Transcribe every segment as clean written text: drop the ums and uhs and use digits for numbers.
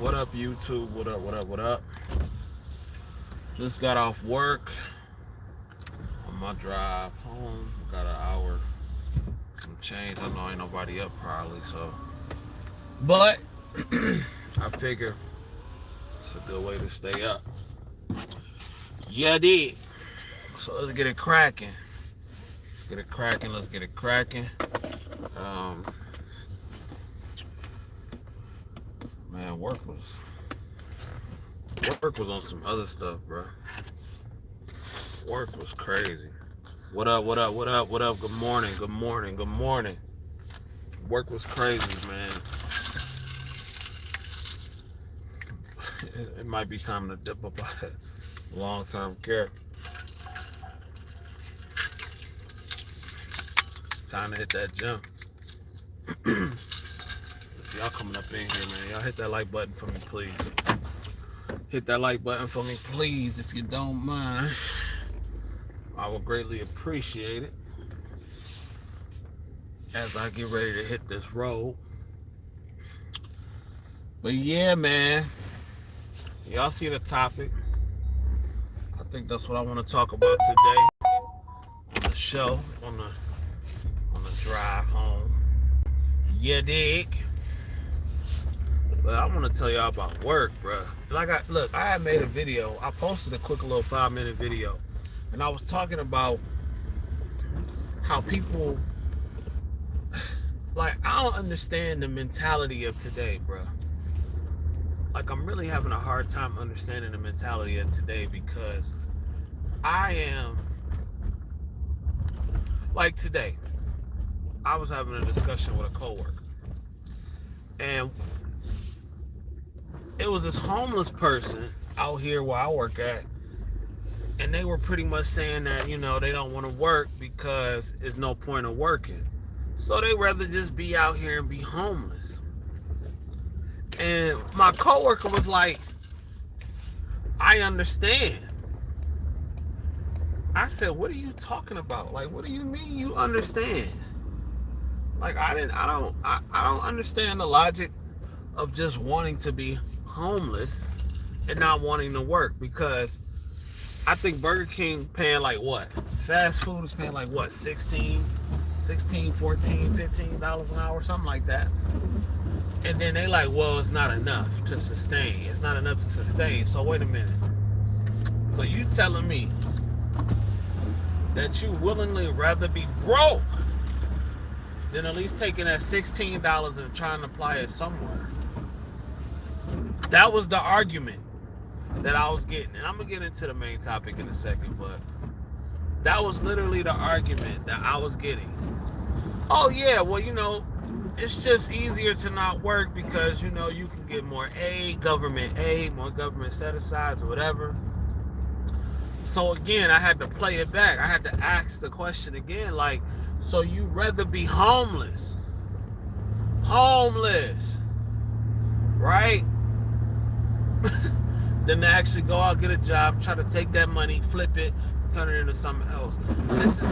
What up, YouTube? What up, what up, what up? Just got off work on my drive home. Got an hour, some change. I know ain't nobody up probably, so. But I figure it's a good way to stay up. Yeah, I did. So let's get it cracking. Let's get it cracking. Um, man, work was on some other stuff, bro. Work was crazy. What up, what up, what up, what up? Good morning, good morning, good morning. Work was crazy, man. It might be time to dip up out of long-term care. Time to hit that gym. If y'all coming up in here, man, y'all hit that like button for me, please. Hit that like button for me, please, if you don't mind. I will greatly appreciate it as I get ready to hit this road. But yeah, man, y'all see the topic. I think that's what I want to talk about today on the show, on the drive home. Yeah, dig. But I want to tell y'all about work, bro. I had made a video. I posted a quick little 5-minute video, and I was talking about how people, I don't understand the mentality of today, bro. I'm really having a hard time understanding the mentality of today because I am, today, I was having a discussion with a coworker, and it was this homeless person out here where I work at, and they were pretty much saying that, they don't want to work because there's no point of working. So they rather just be out here and be homeless. And my coworker was like, I understand. I said, what are you talking about? What do you mean you understand? I don't understand the logic of just wanting to be homeless and not wanting to work, because I think Burger King paying what? Fast food is paying what? 16, 14, $15 an hour, something like that. And then they well, it's not enough to sustain. It's not enough to sustain. So wait a minute. So you telling me that you willingly rather be broke than at least taking that $16 and trying to apply it somewhere? That was the argument that I was getting. And I'm going to get into the main topic in a second, but that was literally the argument that I was getting. Oh, yeah, well, it's just easier to not work because, you can get more government aid, more government set-asides or whatever. So, again, I had to play it back. I had to ask the question again, so you rather be homeless, right? Than to actually go out, get a job, try to take that money, flip it, turn it into something else. This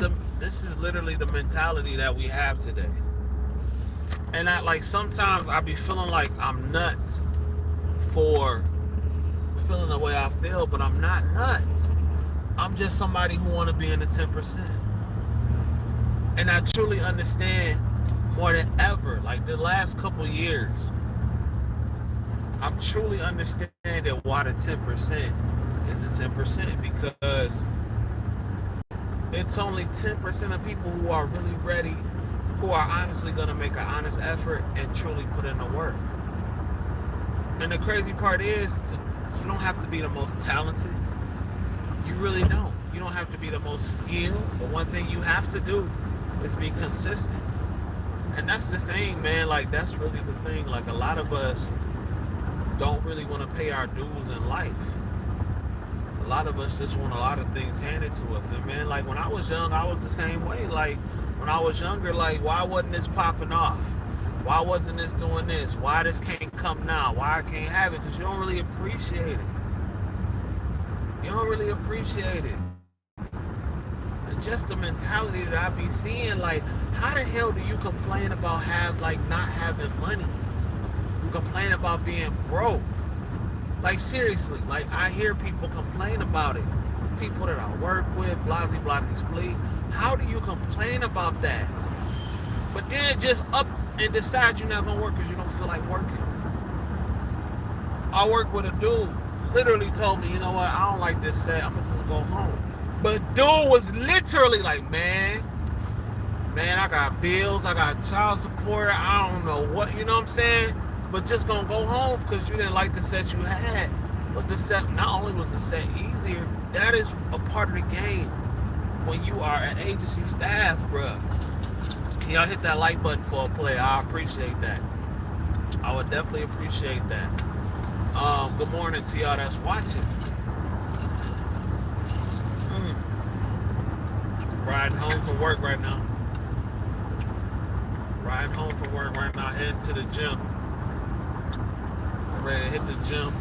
is literally the mentality that we have today. And sometimes I be feeling like I'm nuts for feeling the way I feel, but I'm not nuts. I'm just somebody who want to be in the 10%. And I truly understand more than ever, the last couple years, I'm truly understanding why the 10% is the 10%, because it's only 10% of people who are really ready, who are honestly going to make an honest effort and truly put in the work. And the crazy part is, you don't have to be the most talented. You really don't. You don't have to be the most skilled. But one thing you have to do is be consistent. And that's the thing, man. That's really the thing. A lot of us don't really want to pay our dues in life. A lot of us just want a lot of things handed to us. And man, when I was young, I was the same way. When I was younger, why wasn't this popping off? Why wasn't this doing this? Why this can't come now? Why I can't have it? Because you don't really appreciate it. You don't really appreciate it. And just the mentality that I be seeing, how the hell do you complain about not having money? You complain about being broke. Like, seriously, like, I hear people complain about it. People that I work with, blasey, blasey, splee. How do you complain about that? But then just up and decide you're not going to work because you don't feel like working. I work with a dude, literally told me, you know what, I don't like this set, I'm going to just go home. But dude was literally like, man, I got bills, I got child support, I don't know what, you know what I'm saying? But just gonna go home because you didn't like the set you had. But the set, not only was the set easier, that is a part of the game when you are an agency staff, bruh. Y'all hit that like button for a play. I appreciate that. I would definitely appreciate that. Good morning to y'all that's watching. Riding home from work right now. Heading to the gym. Ready to hit the gym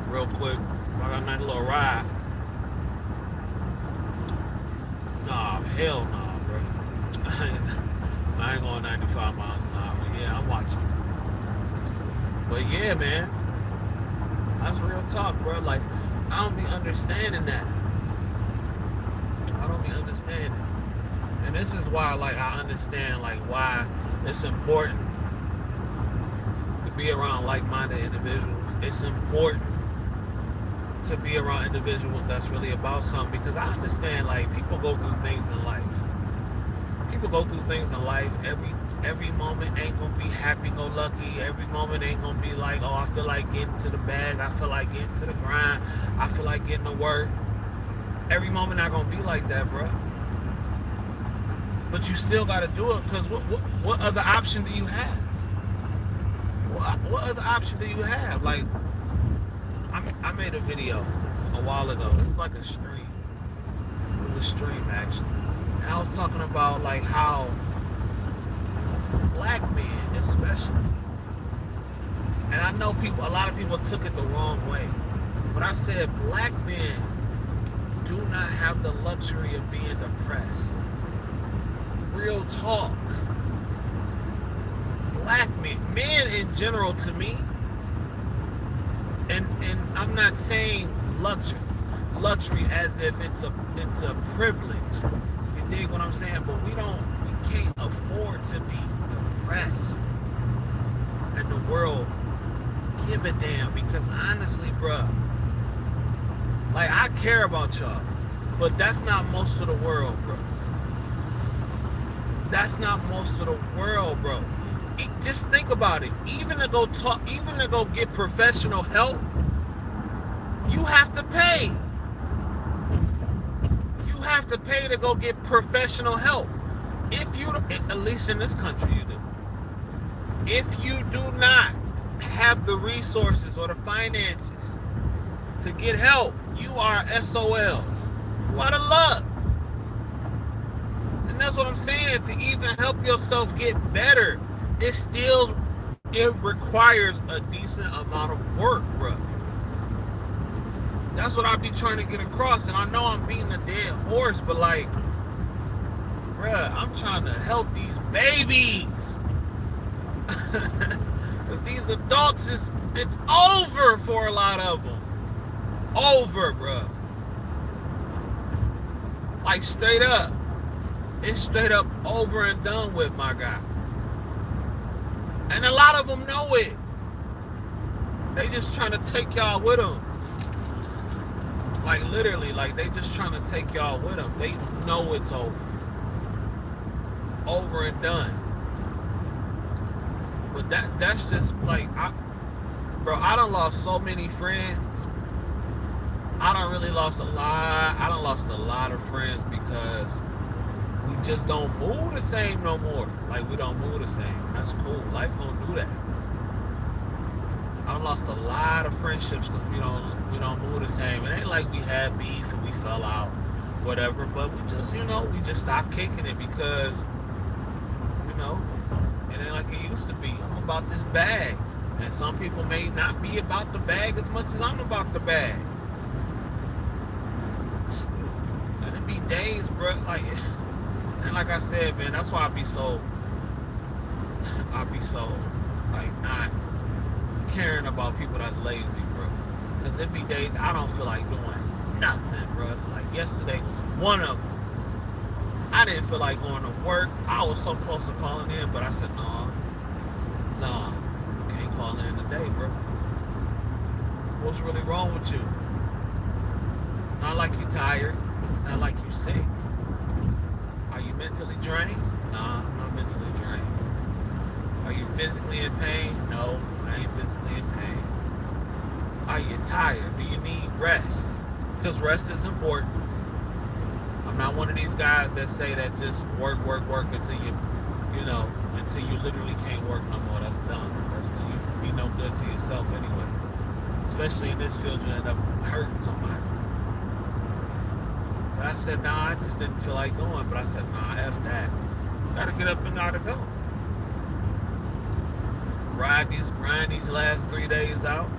real quick. I got a nice little ride. Nah, hell nah, bro. I ain't going 95 miles an hour. Yeah, I'm watching. But yeah, man. That's real talk, bro. Like, I don't be understanding that. I don't be understanding. And this is why, like, I understand, like, why it's important to be around like-minded individuals. It's important to be around individuals that's really about something, because I understand, like, people go through things in life. Every moment ain't gonna be happy-go-lucky. Every moment ain't gonna be like, oh, I feel like getting to the bag. I feel like getting to the grind. I feel like getting to work. Every moment not gonna be like that, bro. But you still gotta do it, because what other option do you have? What other option do you have? Like, I made a video a while ago. It was like a stream. It was a stream, actually. And I was talking about, like, how black men, especially, and I know a lot of people took it the wrong way, but I said black men do not have the luxury of being depressed. Real talk. Black men in general, to me, and I'm not saying luxury as if it's a privilege. You dig what I'm saying? But we can't afford to be depressed and the world give a damn, because honestly, bruh, like, I care about y'all, but that's not most of the world, bro. That's not most of the world, bro. Just think about it. Even to go get professional help, you have to pay. You have to pay to go get professional help. If you, at least in this country, you do. If you do not have the resources or the finances to get help, you are SOL. You out of luck. And that's what I'm saying. To even help yourself get better, it requires a decent amount of work, bro. That's what I be trying to get across. And I know I'm beating a dead horse, but, like, bruh, I'm trying to help these babies. Because these adults, it's over for a lot of them. Over, bruh. Like, straight up. It's straight up over and done with, my guy. And a lot of them know it. They just trying to take y'all with them. Like, literally, like, they just trying to take y'all with them. They know it's over. Over and done. But that's just, like, I done lost so many friends. I done lost a lot of friends because we just don't move the same no more. Like, we don't move the same. That's cool. Life gonna do that. I done lost a lot of friendships because we don't move the same. It ain't like we had beef and we fell out, whatever. But we just stopped kicking it because, it ain't like it used to be. I'm about this bag. And some people may not be about the bag as much as I'm about the bag. And it be days, bro, like, and like I said, man, that's why I be so like not caring about people that's lazy, bro. Because it be days I don't feel like doing nothing, bro. Like yesterday was one of them. I didn't feel like going to work. I was so close to calling in, but I said, no, can't call in today, bro. What's really wrong with you? It's not like you're tired. It's not like you're sick. Are you mentally drained? Nah, I'm not mentally drained. Are you physically in pain? No, I ain't physically in pain. Are you tired? Do you need rest? Because rest is important. I'm not one of these guys that say that just work until until you literally can't work no more. That's dumb. That's you be no good to yourself anyway. Especially in this field, you end up hurting somebody. But I said, I just didn't feel like going. But I said, F that. Gotta get up and gotta go. Grind these last 3 days out.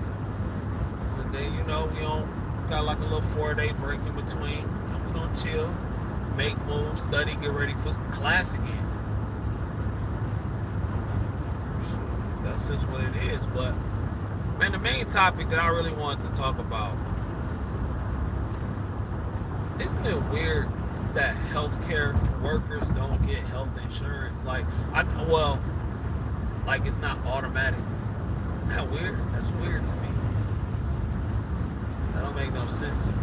And then, we got like a little 4-day break in between. And we're gonna chill, make moves, study, get ready for class again. That's just what it is. But man, the main topic that I really wanted to talk about, isn't it weird that healthcare workers don't get health insurance? Like it's not automatic. Isn't that weird? That's weird to me. That don't make no sense to me.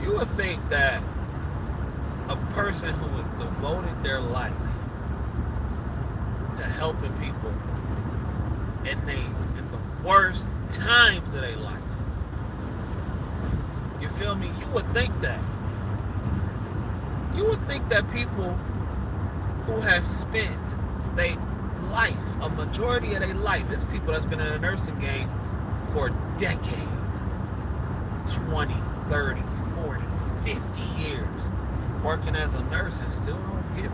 You would think that a person who has devoted their life to helping people in the worst times of their life, you feel me? You would think that. You would think that people who have spent their life, a majority of their life, it's people that's been in the nursing game for decades, 20, 30, 40, 50 years, working as a nurse and still don't get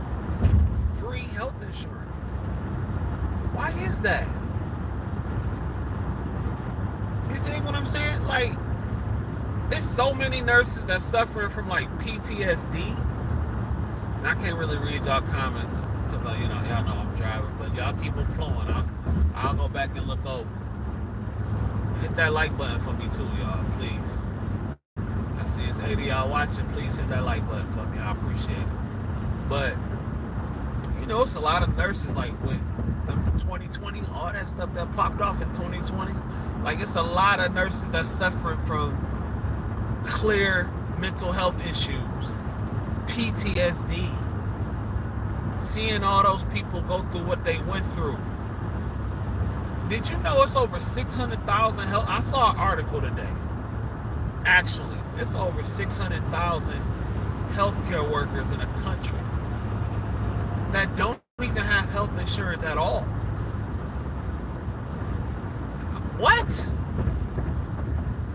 free health insurance. Why is that? You dig what I'm saying? Like, there's so many nurses that's suffering from like PTSD. And I can't really read y'all comments because y'all know I'm driving, but y'all keep them flowing. I'll go back and look over. Hit that like button for me too, y'all, please. I see it's 80 y'all watching. Please hit that like button for me. I appreciate it. But it's a lot of nurses like with the 2020, all that stuff that popped off in 2020. Like, it's a lot of nurses that's suffering from clear mental health issues, PTSD, seeing all those people go through what they went through. Did you know it's over 600,000 health? I saw an article today. Actually, it's over 600,000 healthcare workers in a country that don't even have health insurance at all. What?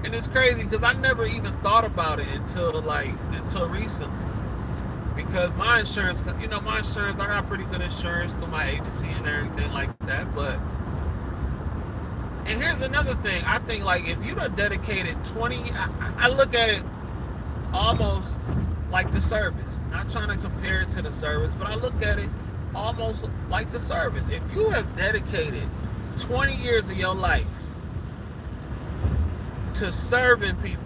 And it's crazy because I never even thought about it until recently. Because my insurance, I got pretty good insurance through my agency and everything like that. And here's another thing. I think like if you done dedicated 20, I look at it almost like the service. Not trying to compare it to the service, but I look at it almost like the service. If you have dedicated 20 years of your life to serving people,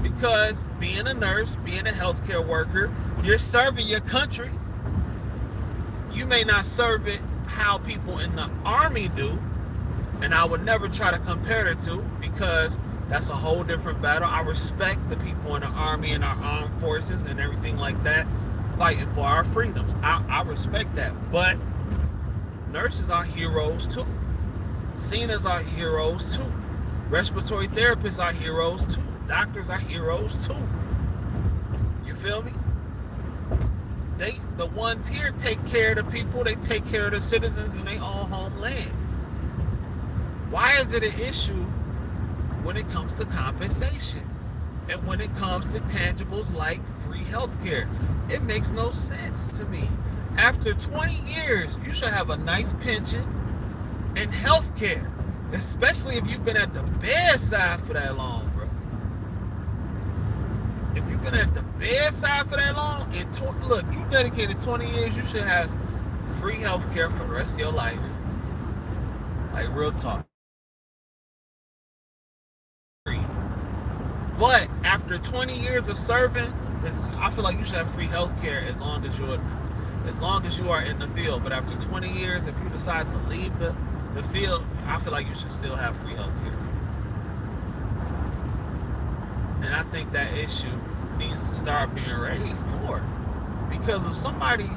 because being a nurse, being a healthcare worker, you're serving your country. You may not serve it how people in the Army do, and I would never try to compare the two because that's a whole different battle. I respect the people in the Army and our armed forces and everything like that, fighting for our freedoms. I respect that. But nurses are heroes too. Seniors are heroes too. Respiratory therapists are heroes too. Doctors are heroes too. You feel me? The ones here take care of the people. They take care of the citizens in their own homeland. Why is it an issue when it comes to compensation and when it comes to tangibles like free healthcare? It makes no sense to me. After 20 years, you should have a nice pension and healthcare, especially if you've been at the bedside for that long, bro. If you've been at the bedside for that long, look, you dedicated 20 years, you should have free healthcare for the rest of your life. Like, real talk. But after 20 years of serving, I feel like you should have free healthcare as long as you are in the field. But after 20 years, if you decide to leave the field, I feel like you should still have free healthcare. And I think that issue needs to start being raised more. Because if somebody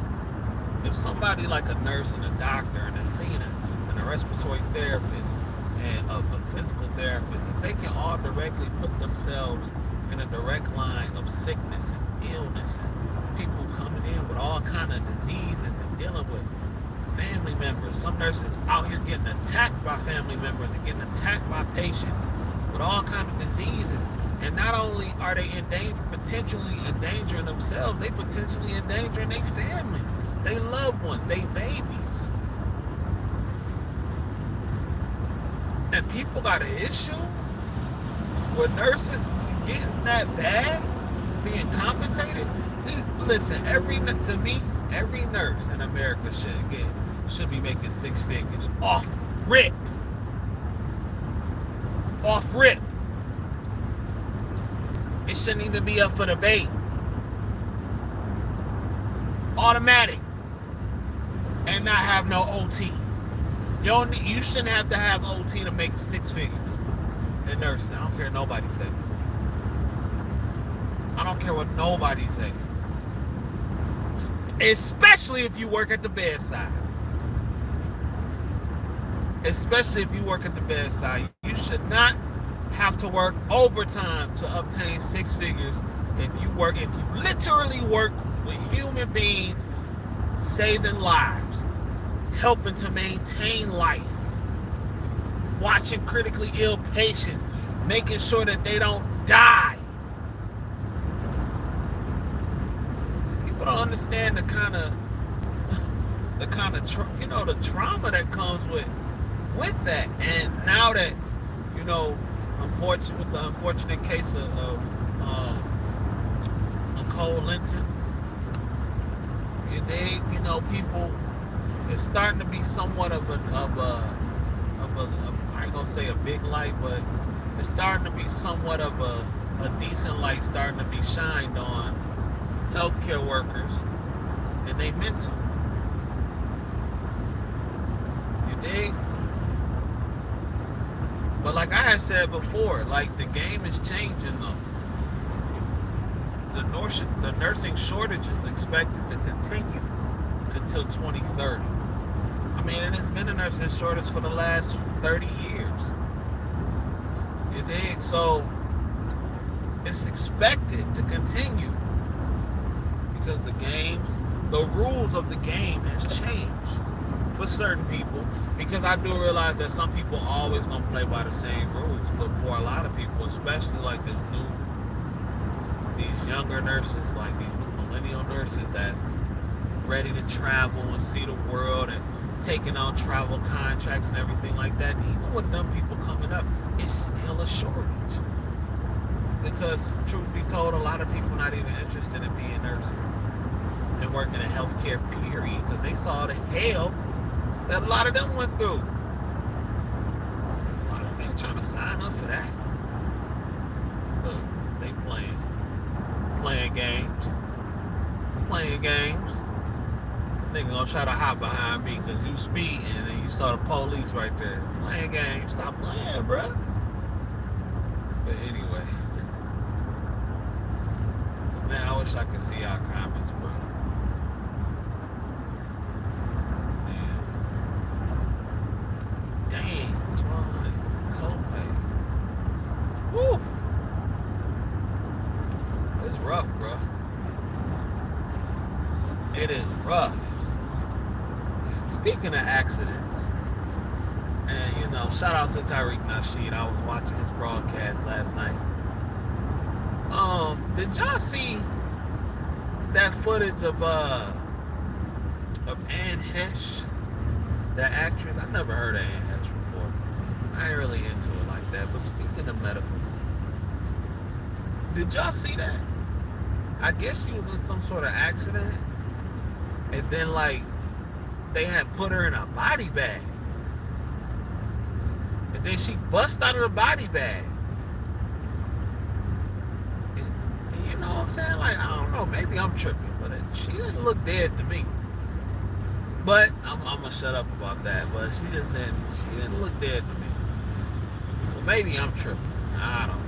like a nurse and a doctor and a CNA and a respiratory therapist and a physical therapist, if they can all directly put themselves in a direct line of sickness and illness and people coming in with all kind of diseases and dealing with family members. Some nurses out here getting attacked by family members and getting attacked by patients with all kind of diseases. And not only are they potentially endangering themselves, they potentially endangering their family, their loved ones, their babies. And people got an issue with nurses getting that bad, being compensated. Listen, every nurse in America should be making six figures off rip. Off rip. It shouldn't even be up for debate. Automatic. And not have no OT. You shouldn't have to have OT to make six figures in nursing. I don't care what nobody say. I don't care what nobody say. Especially if you work at the bedside. Especially if you work at the bedside. You should not have to work overtime to obtain six figures if you literally work with human beings, saving lives, helping to maintain life, watching critically ill patients, making sure that they don't die. People don't understand the kind of the trauma that comes with that. And now that, with the unfortunate case of Nicole Linton, people, it's starting to be somewhat of a I ain't gonna say a big light, but it's starting to be somewhat of a decent light starting to be shined on healthcare workers and they mental. You dig? But like I had said before, like the game is changing though. The nursing shortage is expected to continue until 2030. I mean, it has been a nursing shortage for the last 30 years. You dig? So it's expected to continue because the rules of the game has changed for certain people. Because I do realize that some people are always gonna play by the same rules, but for a lot of people, especially like these younger nurses, like these millennial nurses that's ready to travel and see the world and taking on travel contracts and everything like that, even with them people coming up, it's still a shortage. Because truth be told, a lot of people not even interested in being nurses and working in healthcare, period, because they saw the hell that a lot of them went through. A lot of them ain't trying to sign up for that. Look, they playing games. Nigga gonna try to hop behind me because you speeding and you saw the police right there. Playing games. Stop playing, bruh. But anyway. Man, I wish I could see y'all comments, bro. Man. Dang, what's wrong with copay? Woo! It's rough, bro. It is rough. Speaking of accidents, and shout out to Tariq Nasheed. I was watching his broadcast last night. Did y'all see that footage of Anne Heche, that actress? I never heard of Anne Heche before. I ain't really into it like that. But speaking of medical, did y'all see that? I guess she was in some sort of accident, and then they had put her in a body bag. And then she bust out of the body bag. And you know what I'm saying? Like, I don't know, maybe I'm tripping, but she didn't look dead to me. But I'm gonna shut up about that. But she didn't look dead to me. Well, maybe I'm tripping. I don't know.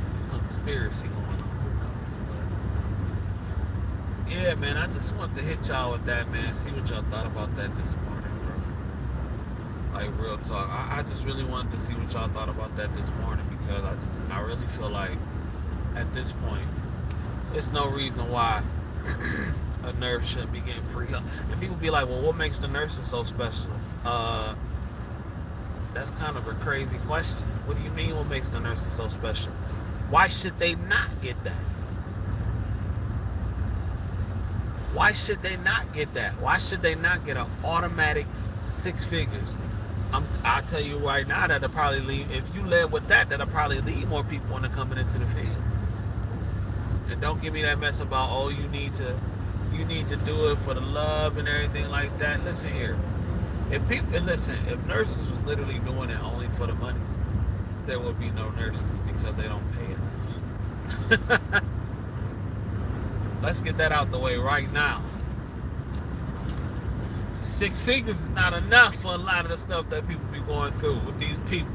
It's a conspiracy going on. Who knows? But yeah, man, I just wanted to hit y'all with that, man. See what y'all thought about that this morning, bro. Like, real talk. I just really wanted to see what y'all thought about that this morning, because I really feel like at this point, there's no reason why a nurse shouldn't be getting free help. And people be like, well, what makes the nurses so special? That's kind of a crazy question. What do you mean, what makes the nurses so special? Why should they not get that? Why should they not get that? Why should they not get an automatic 6 figures? I'll tell you right now, that'll probably lead, if you led with that, that'll probably lead more people into coming into the field. And don't give me that mess about, oh, you need to do it for the love and everything like that. Listen here. If nurses was literally doing it only for the money, there would be no nurses, because they don't pay enough. Let's get that out the way right now. 6 figures is not enough for a lot of the stuff that people be going through with these people.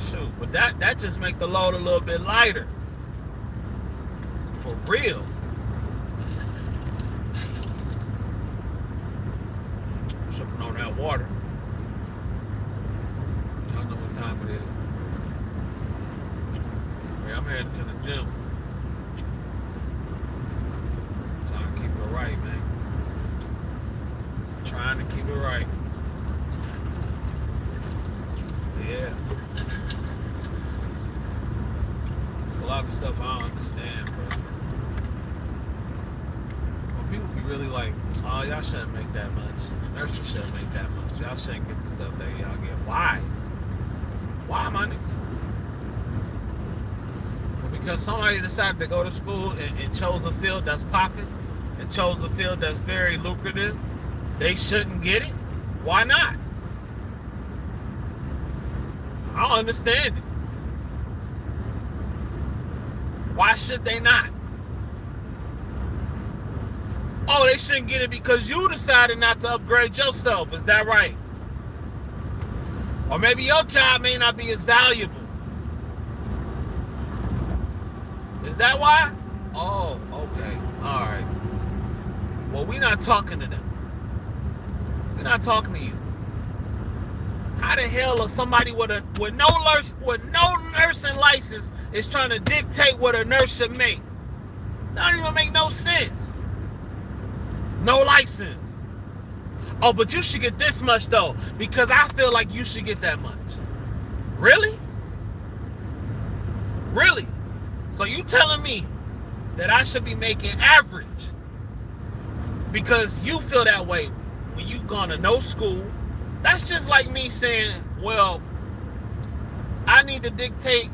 Shoot, but that just make the load a little bit lighter. For real. Sipping on that water. Y'all know what time it is. Yeah, I'm heading to the gym. Trying to keep it right, man. Trying to keep it right. Yeah. There's a lot of stuff I don't understand, bro. When people be really like, oh, y'all shouldn't make that much. Nurses shouldn't make that much. Y'all shouldn't get the stuff that y'all get. Why? Why, my nigga? So because somebody decided to go to school and chose a field that's popping, and chose a field that's very lucrative, they shouldn't get it? Why not? I don't understand it. Why should they not? Oh, they shouldn't get it because you decided not to upgrade yourself. Is that right? Or maybe your job may not be as valuable. Is that why? Oh, okay. All right. Well, we're not talking to them. We're not talking to you. How the hell is somebody with no nursing license is trying to dictate what a nurse should make? That don't even make no sense. No license. Oh, but you should get this much though, because I feel like you should get that much. Really? Really? So you telling me that I should be making average because you feel that way when you gone to no school? That's just like me saying, well, I need to dictate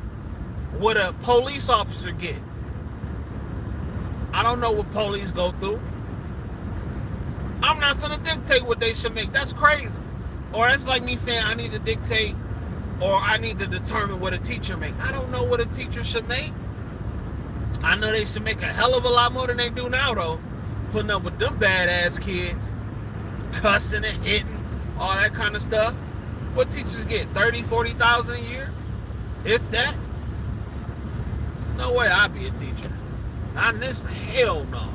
what a police officer get. I don't know what police go through. I'm not gonna dictate what they should make. That's crazy. Or that's like me saying I need to dictate, or I need to determine what a teacher make. I don't know what a teacher should make. I know they should make a hell of a lot more than they do now, though. Putting up with them badass kids, cussing and hitting, all that kind of stuff. What teachers get? 30, 40,000 a year? If that? There's no way I'd be a teacher. Not in this, hell no.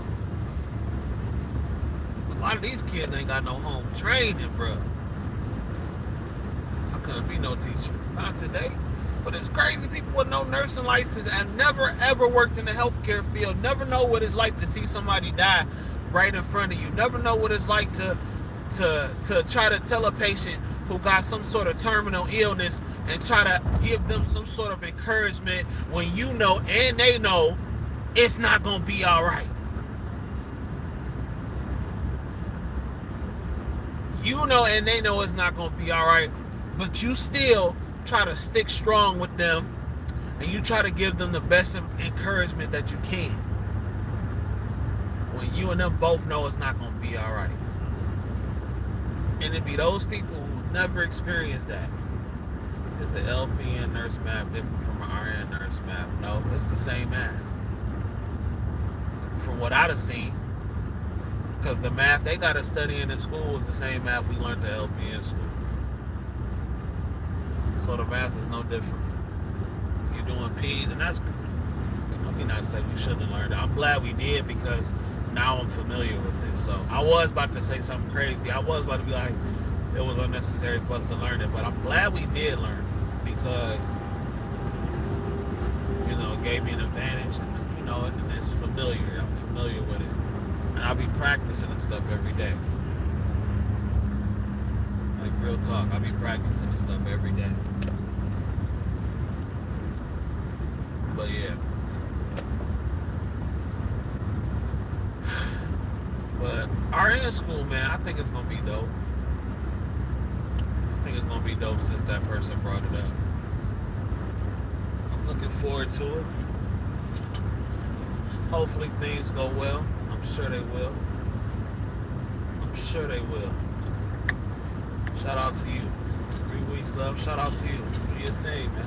A lot of these kids ain't got no home training, bro. I couldn't be no teacher. Not today. But it's crazy, people with no nursing license and never ever worked in the healthcare field, never know what it's like to see somebody die right in front of you. Never know what it's like to try to tell a patient who got some sort of terminal illness and try to give them some sort of encouragement when you know and they know it's not gonna be all right. You know and they know it's not gonna be all right, but you still try to stick strong with them and you try to give them the best encouragement that you can. when you and them both know it's not going to be all right. And it be those people who never experienced that. Is the LPN nurse math different from an RN nurse math? No, it's the same math. From what I've seen, because the math they got to study in school is the same math we learned at LPN school. So the math is no different. You're doing P's, and that's, let me not say we shouldn't have learned it. I'm glad we did, because now I'm familiar with it. So I was about to say something crazy. I was about to be like, it was unnecessary for us to learn it, but I'm glad we did learn it, because, you know, it gave me an advantage, and, you know, and it's familiar. I'm familiar with it. And I'll be practicing and stuff every day. Like, real talk, I'll be practicing and stuff every day. But yeah. But RN school, man, I think it's gonna be dope. I think it's gonna be dope since that person brought it up. I'm looking forward to it. Hopefully things go well. I'm sure they will. I'm sure they will. Shout out to you. 3 weeks love. Shout out to you. Do your thing, man.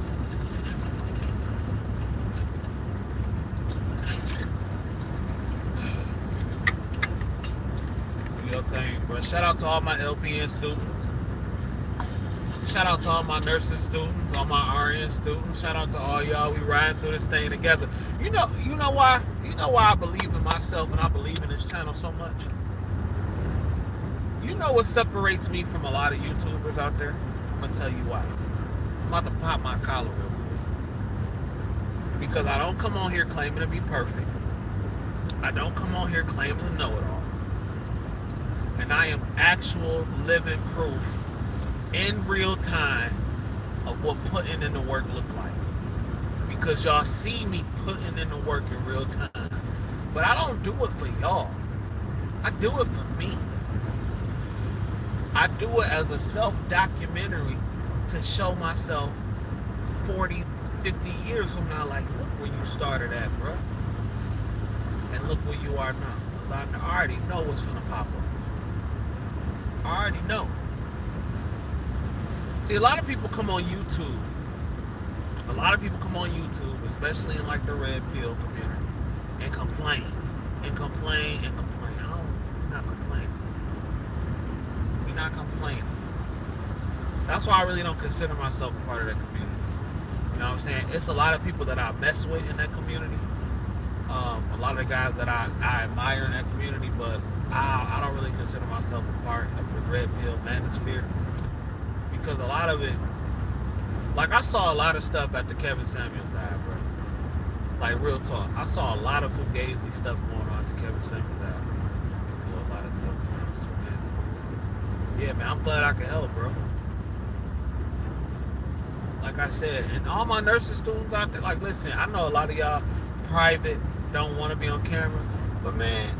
Do your thing, bro. Shout out to all my LPN students. Shout out to all my nursing students, all my RN students. Shout out to all y'all. We riding through this thing together. You know why? You know why I believe in myself and I believe in this channel so much? You know what separates me from a lot of YouTubers out there? I'm gonna tell you why. I'm about to pop my collar real quick. Because I don't come on here claiming to be perfect. I don't come on here claiming to know it all. And I am actual living proof in real time of what putting in the work look like. Because y'all see me putting in the work in real time. But I don't do it for y'all. I do it for me. I do it as a self-documentary to show myself 40, 50 years from now, like, look where you started at, bro. And look where you are now. Because I already know what's gonna pop up. I already know. See, a lot of people come on YouTube. A lot of people come on YouTube, especially in like the red pill community, and complain, and complain, and complain. We're not complaining. We're not complaining. That's why I really don't consider myself a part of that community. You know what I'm saying? It's a lot of people that I mess with in that community. A lot of the guys that I admire in that community, but I don't really consider myself a part of the red pill manosphere. Because a lot of it, like I saw a lot of stuff at the Kevin Samuels dive, bro. Like real talk. I saw a lot of fugazi stuff going on at the Kevin Samuels dive. Through a lot of tough times too, man. Yeah, man, I'm glad I could help, bro. Like I said, and all my nursing students out there, like listen, I know a lot of y'all private, don't want to be on camera, but man,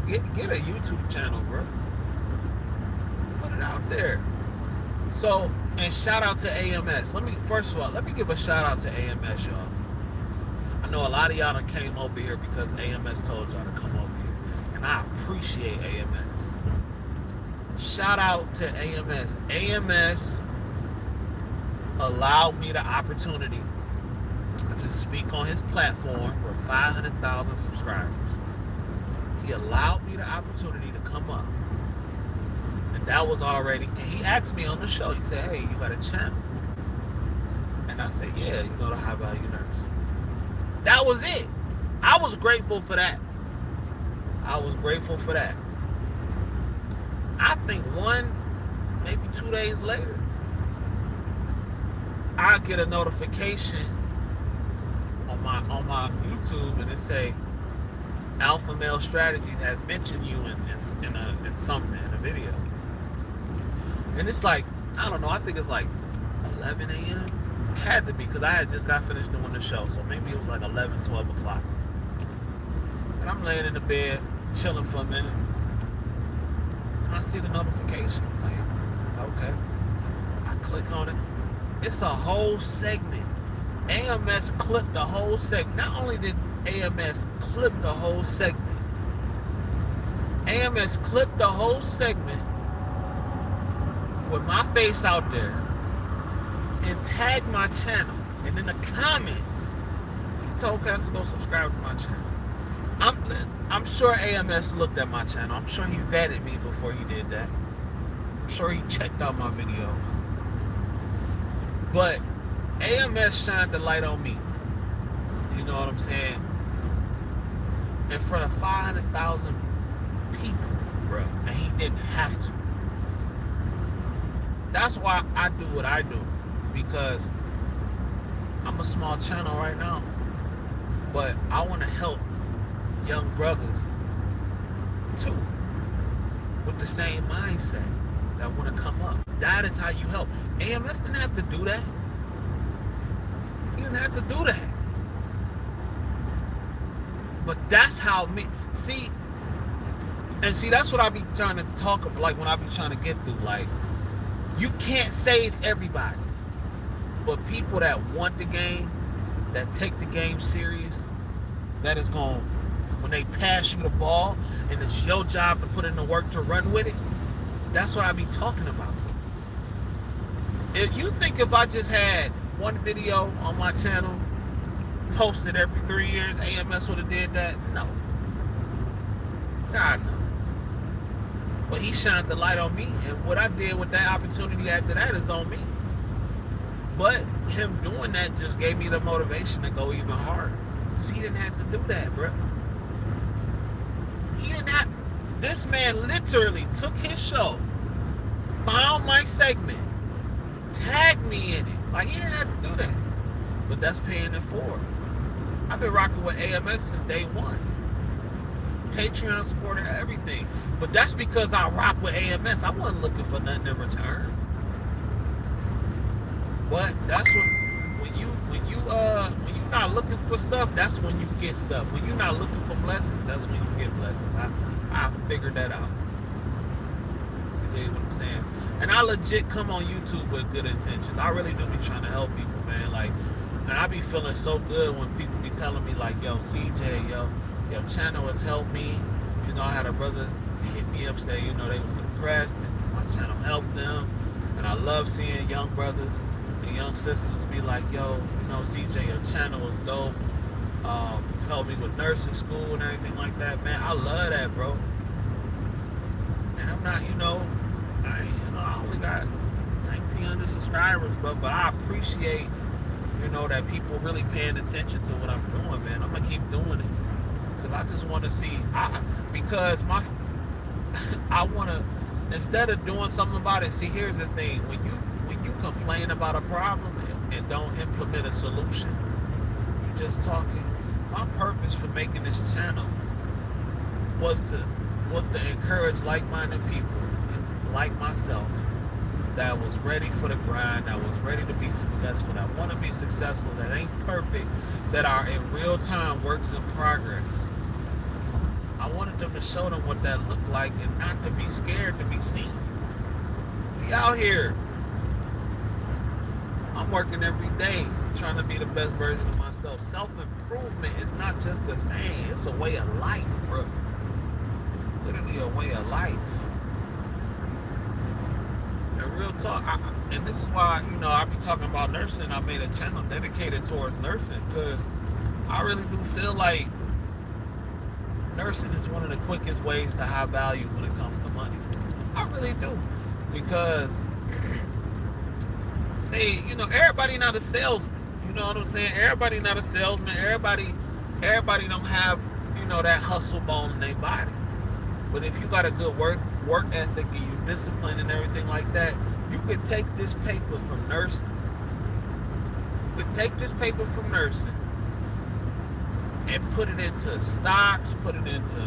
get a YouTube channel, bro. Put it out there. So, and shout out to AMS. First of all, let me give a shout out to AMS, y'all. I know a lot of y'all done came over here because AMS told y'all to come over here. And I appreciate AMS. Shout out to AMS. AMS allowed me the opportunity to speak on his platform with 500,000 subscribers. He allowed me the opportunity to come up. That was already, and he asked me on the show, he said, hey, you got a channel? And I said, yeah, you know, the High Value Nurse. That was it. I was grateful for that. I was grateful for that. I think maybe 2 days later, I get a notification on my YouTube, and it say, Alpha Male Strategies has mentioned you in something, in a video. And it's like, I don't know, I think it's like 11 a.m. It had to be, because I had just got finished doing the show. So maybe it was like 11, 12 o'clock. And I'm laying in the bed, chilling for a minute. And I see the notification. Like, okay. I click on it. It's a whole segment. AMS clipped the whole segment. Not only did AMS clip the whole segment, AMS clipped the whole segment with my face out there and tagged my channel. And in the comments, he told Cass to go subscribe to my channel. I'm sure AMS looked at my channel. I'm sure he vetted me before he did that. I'm sure he checked out my videos. But AMS shined the light on me. You know what I'm saying? In front of 500,000 people, bro. And he didn't have to. That's why I do what I do. Because I'm a small channel right now. But I want to help young brothers too, with the same mindset that want to come up. That is how you help. AMS didn't have to do that. He didn't have to do that. But that's how me see, that's what I be trying to talk about, like when I be trying to get through. Like, you can't save everybody, but people that want the game, that take the game serious, that is going, when they pass you the ball and it's your job to put in the work to run with it, that's what I be talking about. If you think if I just had one video on my channel posted every 3 years, AMS would have did that? No. God, no. But he shined the light on me, and what I did with that opportunity after that is on me. But him doing that just gave me the motivation to go even harder. Because he didn't have to do that, bro. He didn't have. This man literally took his show, found my segment, tagged me in it. Like, he didn't have to do that. But that's paying it forward. I've been rocking with AMS since day one. Patreon supporter, everything. But that's because I rock with AMS. I wasn't looking for nothing in return. But that's when you're not looking for stuff, that's when you get stuff. When you're not looking for blessings, that's when you get blessings. I figured that out. You dig what I'm saying? And I legit come on YouTube with good intentions. I really do be trying to help people, man. Like, and I be feeling so good when people be telling me like, yo, CJ, your channel has helped me. You know, I had a brother hit me up, say, you know, they was depressed and my channel helped them. And I love seeing young brothers and young sisters be like, yo, you know, CJ, your channel is dope. Helped me with nursing school and everything like that, man. I love that, bro. And I'm not, I only got 1,900 subscribers, but I appreciate, that people really paying attention to what I'm doing, man. I'm gonna keep doing it because I just want to see. I want to, instead of doing something about it. See, here's the thing: when you complain about a problem and don't implement a solution, you're just talking. My purpose for making this channel was to encourage like-minded people like myself that was ready for the grind, that was ready to be successful, that want to be successful, that ain't perfect, that are in real time works in progress. I wanted them to show them what that looked like and not to be scared to be seen. We out here. I'm working every day trying to be the best version of myself. Self-improvement is not just a saying, it's a way of life, bro. It's literally a way of life. And real talk, and this is why, I be talking about nursing. I made a channel dedicated towards nursing because I really do feel like nursing is one of the quickest ways to high value when it comes to money. I really do. Because, say, everybody not a salesman. You know what I'm saying? Everybody not a salesman. Everybody don't have, that hustle bone in their body. But if you got a good work ethic and you discipline and everything like that, you could take this paper from nursing. You could take this paper from nursing and put it into stocks, put it into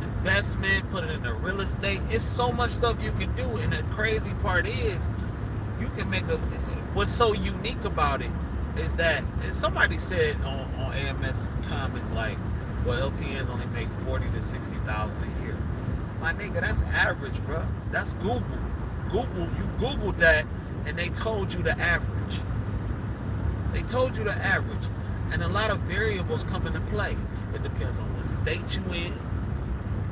investment, put it into real estate. It's so much stuff you can do. And the crazy part is, you can make what's so unique about it is that, and somebody said on AMS comments like, well, LPNs only make $40,000 to $60,000 a year. My nigga, that's average, bro. That's Google. You Googled that, and they told you the average. They told you the average. And a lot of variables come into play. It depends on what state you in.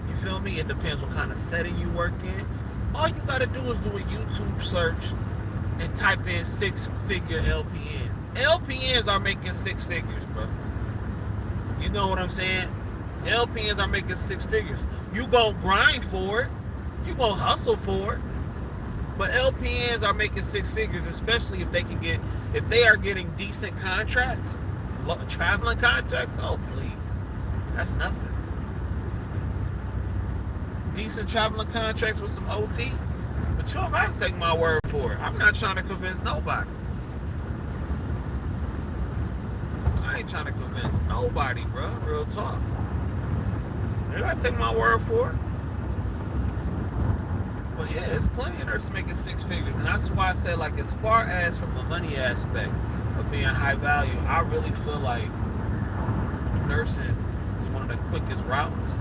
You You feel me? It depends what kind of setting you work in. All you gotta do is do a YouTube search and type in 6-figure LPNs. LPNs are making 6 figures, bro. You know what I'm saying? LPNs are making 6 figures. You gonna grind for it. You gonna hustle for it. But LPNs are making 6 figures, especially if they are getting decent contracts, traveling contracts. Oh, please. That's nothing. Decent traveling contracts with some OT. But you don't have to take my word for it. I'm not trying to convince nobody. I ain't trying to convince nobody, bro. Real talk. You gotta take my word for it. But yeah, it's plenty of nurses making 6 figures. And that's why I said, like, as far as from the money aspect of being high value, I really feel like nursing is one of the quickest routes,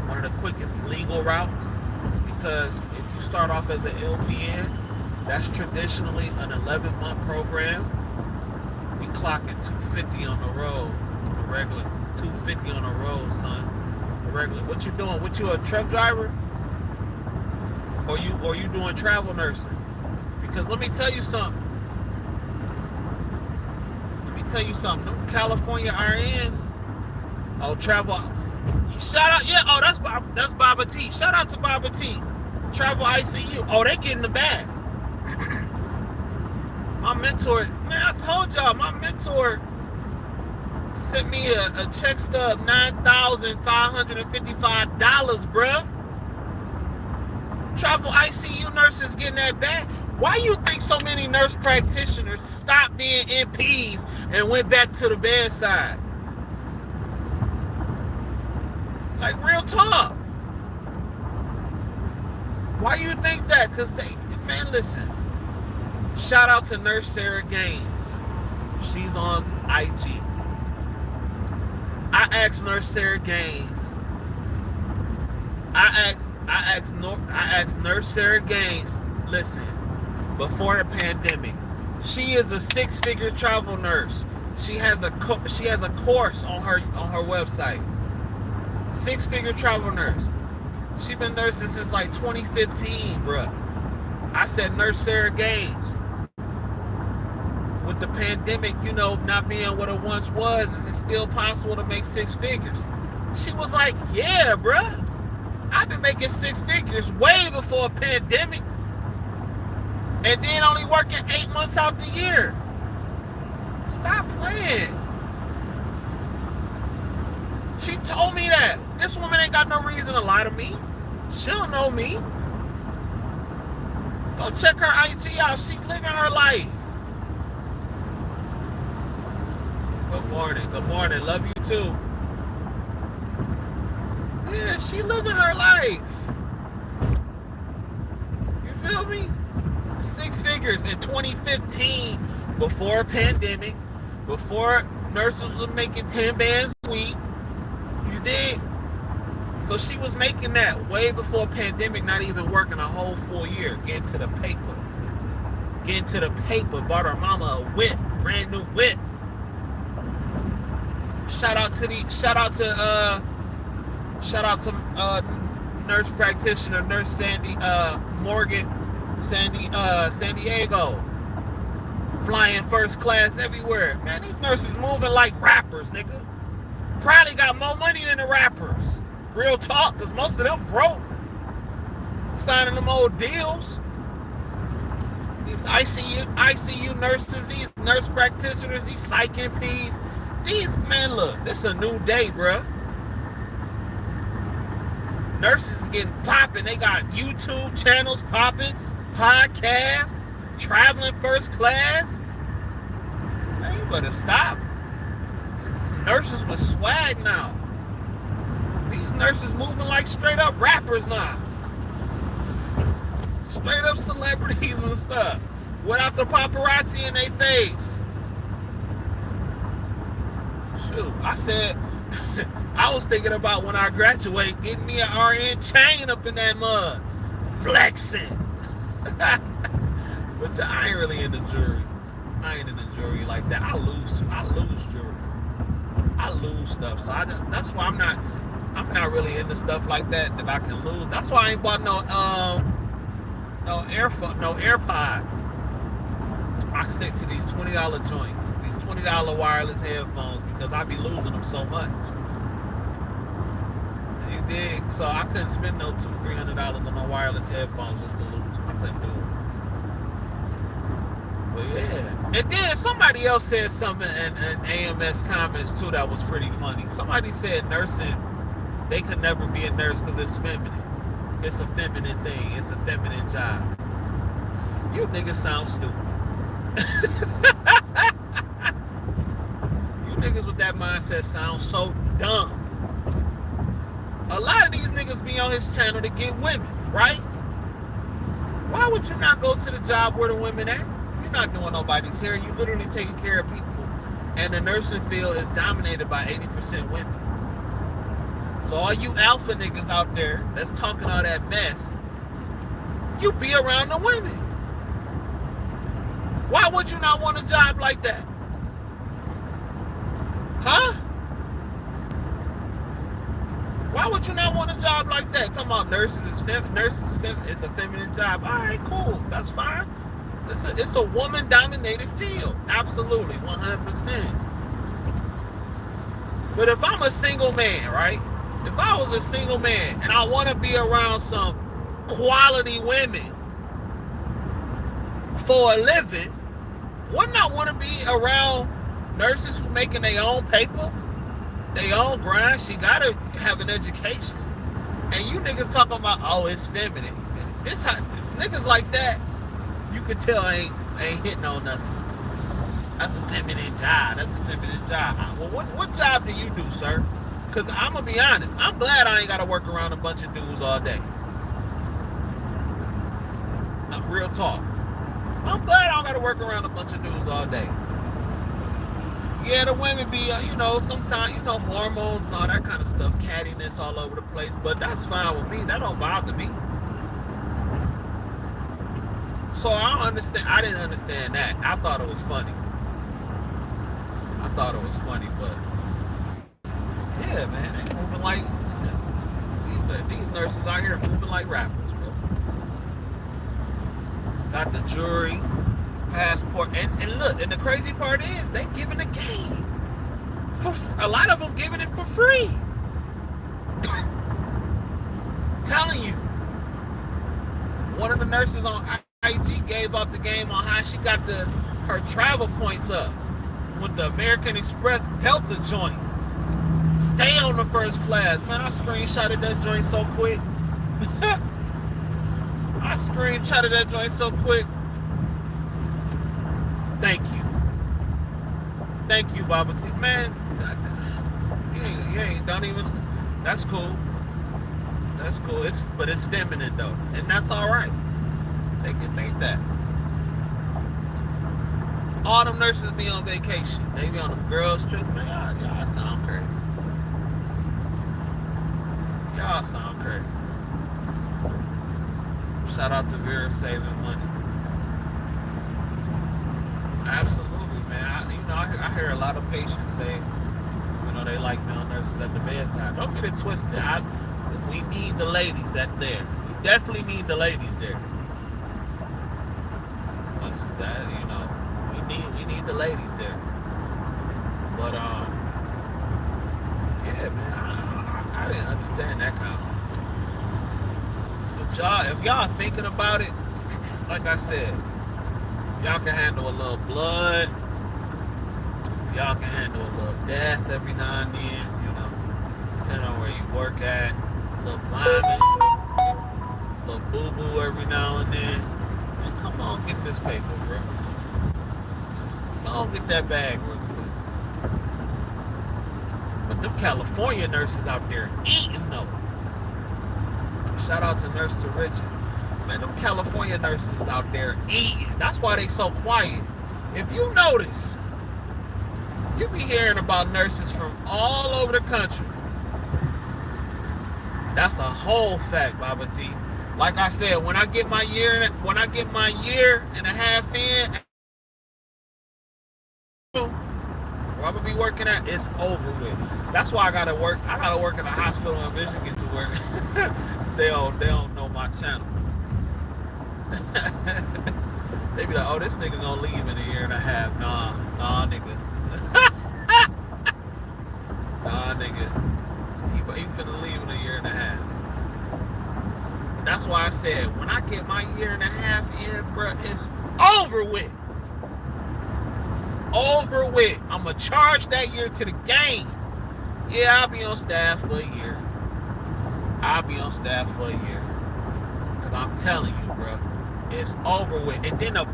one of the quickest legal routes. Because if you start off as an LPN, that's traditionally an 11-month program. We clocking $250 on the road, on the regular. $250 on the road, son. The regular. What you doing? What, you a truck driver? Or you doing travel nursing? Because let me tell you something. Them California RNs, oh, travel. Shout out, yeah. Oh, that's Baba T. Shout out to Baba T. Travel ICU. Oh, they getting the bag. My mentor, man, I told y'all, my mentor sent me a check stub, $9,555, bruh. Travel ICU nurses getting that back. Why you think so many nurse practitioners stopped being NPs and went back to the bedside? Like, real talk. Why you think that? Because man, listen. Shout out to Nurse Sarah Gaines. She's on IG. I asked Nurse Sarah Gaines. I asked Nurse Sarah Gaines, listen, before the pandemic, she is a 6-figure travel nurse. She has a course on her website. 6-figure travel nurse. She been nursing since like 2015, bruh. I said, Nurse Sarah Gaines, with the pandemic, not being what it once was, is it still possible to make 6 figures? She was like, yeah, bruh. I've been making 6 figures way before a pandemic. And then only working 8 months out the year. Stop playing. She told me that. This woman ain't got no reason to lie to me. She don't know me. Go check her IG out. She's living her life. Good morning. Good morning. Love you too. Yeah, she living her life. You feel me? 6 figures in 2015, before a pandemic, before nurses was making 10 bands a week. You did. So she was making that way before a pandemic, not even working a whole full year. Getting to the paper. Bought her mama a whip, brand new whip. Shout out to nurse practitioner, Nurse Sandy Morgan, San Diego, flying first class everywhere. Man, these nurses moving like rappers, nigga. Probably got more money than the rappers. Real talk, because most of them broke. Signing them old deals. These ICU nurses, these nurse practitioners, these psych NPs. These, man, look, this is a new day, bruh. Nurses is getting popping. They got YouTube channels popping, podcasts, traveling first class. Man, you better stop. Nurses with swag now. These nurses moving like straight up rappers now. Straight up celebrities and stuff. Without the paparazzi in their face. Shoot, I said, I was thinking about when I graduate, getting me an RN chain up in that mud. Flexing. But I ain't really in the jury. I ain't in the jury like that. I lose jury. I lose stuff. So that's why I'm not really into stuff like that I can lose. That's why I ain't bought no AirPods. I stick to these $20 joints, these $20 wireless headphones, because I be losing them so much. You dig? So I couldn't spend no $200-$300 on no wireless headphones just to lose them. I couldn't do it. But yeah. And then somebody else said something in AMS comments too that was pretty funny. Somebody said nursing, they could never be a nurse because it's feminine. It's a feminine thing. It's a feminine job. You niggas sound stupid. You niggas with that mindset sound so dumb. A lot of these niggas be on his channel to get women, right? Why would you not go to the job where the women at? You're not doing nobody's hair. You literally taking care of people. And the nursing field is dominated by 80% women. So all you alpha niggas out there that's talking all that mess, you be around the women. Why would you not want a job like that? Huh? Why would you not want a job like that? Talking about nurses is a feminine job. All right, cool. That's fine. It's a woman-dominated field. Absolutely, 100%. But if I'm a single man, right? If I was a single man and I want to be around some quality women for a living, wouldn't I want to be around nurses who making their own paper, their own grind? She gotta have an education. And you niggas talking about, oh, it's feminine. It's hot. Niggas like that, you could tell ain't hitting on nothing. That's a feminine job. That's a feminine job. Well, what job do you do, sir? Because I'm going to be honest, I'm glad I ain't got to work around a bunch of dudes all day. Real talk. I'm glad I don't got to work around a bunch of dudes all day. Yeah, the women be, sometimes, hormones and all that kind of stuff, cattiness all over the place, but that's fine with me. That don't bother me. So I didn't understand that. I thought it was funny. But yeah, man, they moving like these nurses out here moving like rappers, bro. Got the jury, passport, and look, and the crazy part is they giving the game for a lot of them giving it for free. Telling you, one of the nurses on IG gave up the game on how she got her travel points up with the American Express Delta joint. Stay on the first class. Man, I screenshotted that joint so quick. Thank you, Baba T. Man, you ain't, don't even, that's cool. But it's feminine though, and that's all right. They can think that. All them nurses be on vacation. They be on them girls trips. Man, y'all sound crazy. Y'all sound crazy. Shout out to Vera saving money. Absolutely, man. I hear a lot of patients say, they like male nurses at the bedside. Don't get it twisted. We need the ladies there. We definitely need the ladies there. What's that? We need the ladies there. But yeah, man, I didn't understand that comment. But if y'all thinking about it, like I said, if y'all can handle a little blood, if y'all can handle a little death every now and then, depending on where you work at, a little vomit, a little boo-boo every now and then, man, come on, get this paper, bro. Come on, get that bag real quick. But them California nurses out there eating though. Shout out to Nurse to Riches. Man, them California nurses out there eating. That's why they so quiet. If you notice, you be hearing about nurses from all over the country. That's a whole fact, Baba T. Like I said, when I get my year and a half in, where I'm gonna be working at, it's over with. That's why I gotta work in a hospital in Michigan to where they don't know my channel. They be like, oh, this nigga gonna leave in a year and a half. Nah, nigga. Nah, nigga. He finna leave in a year and a half. And that's why I said, when I get my year and a half in, bro, it's over with. Over with. I'm gonna charge that year to the game. Yeah, I'll be on staff for a year. Cause I'm telling you, bro, it's over with. And then the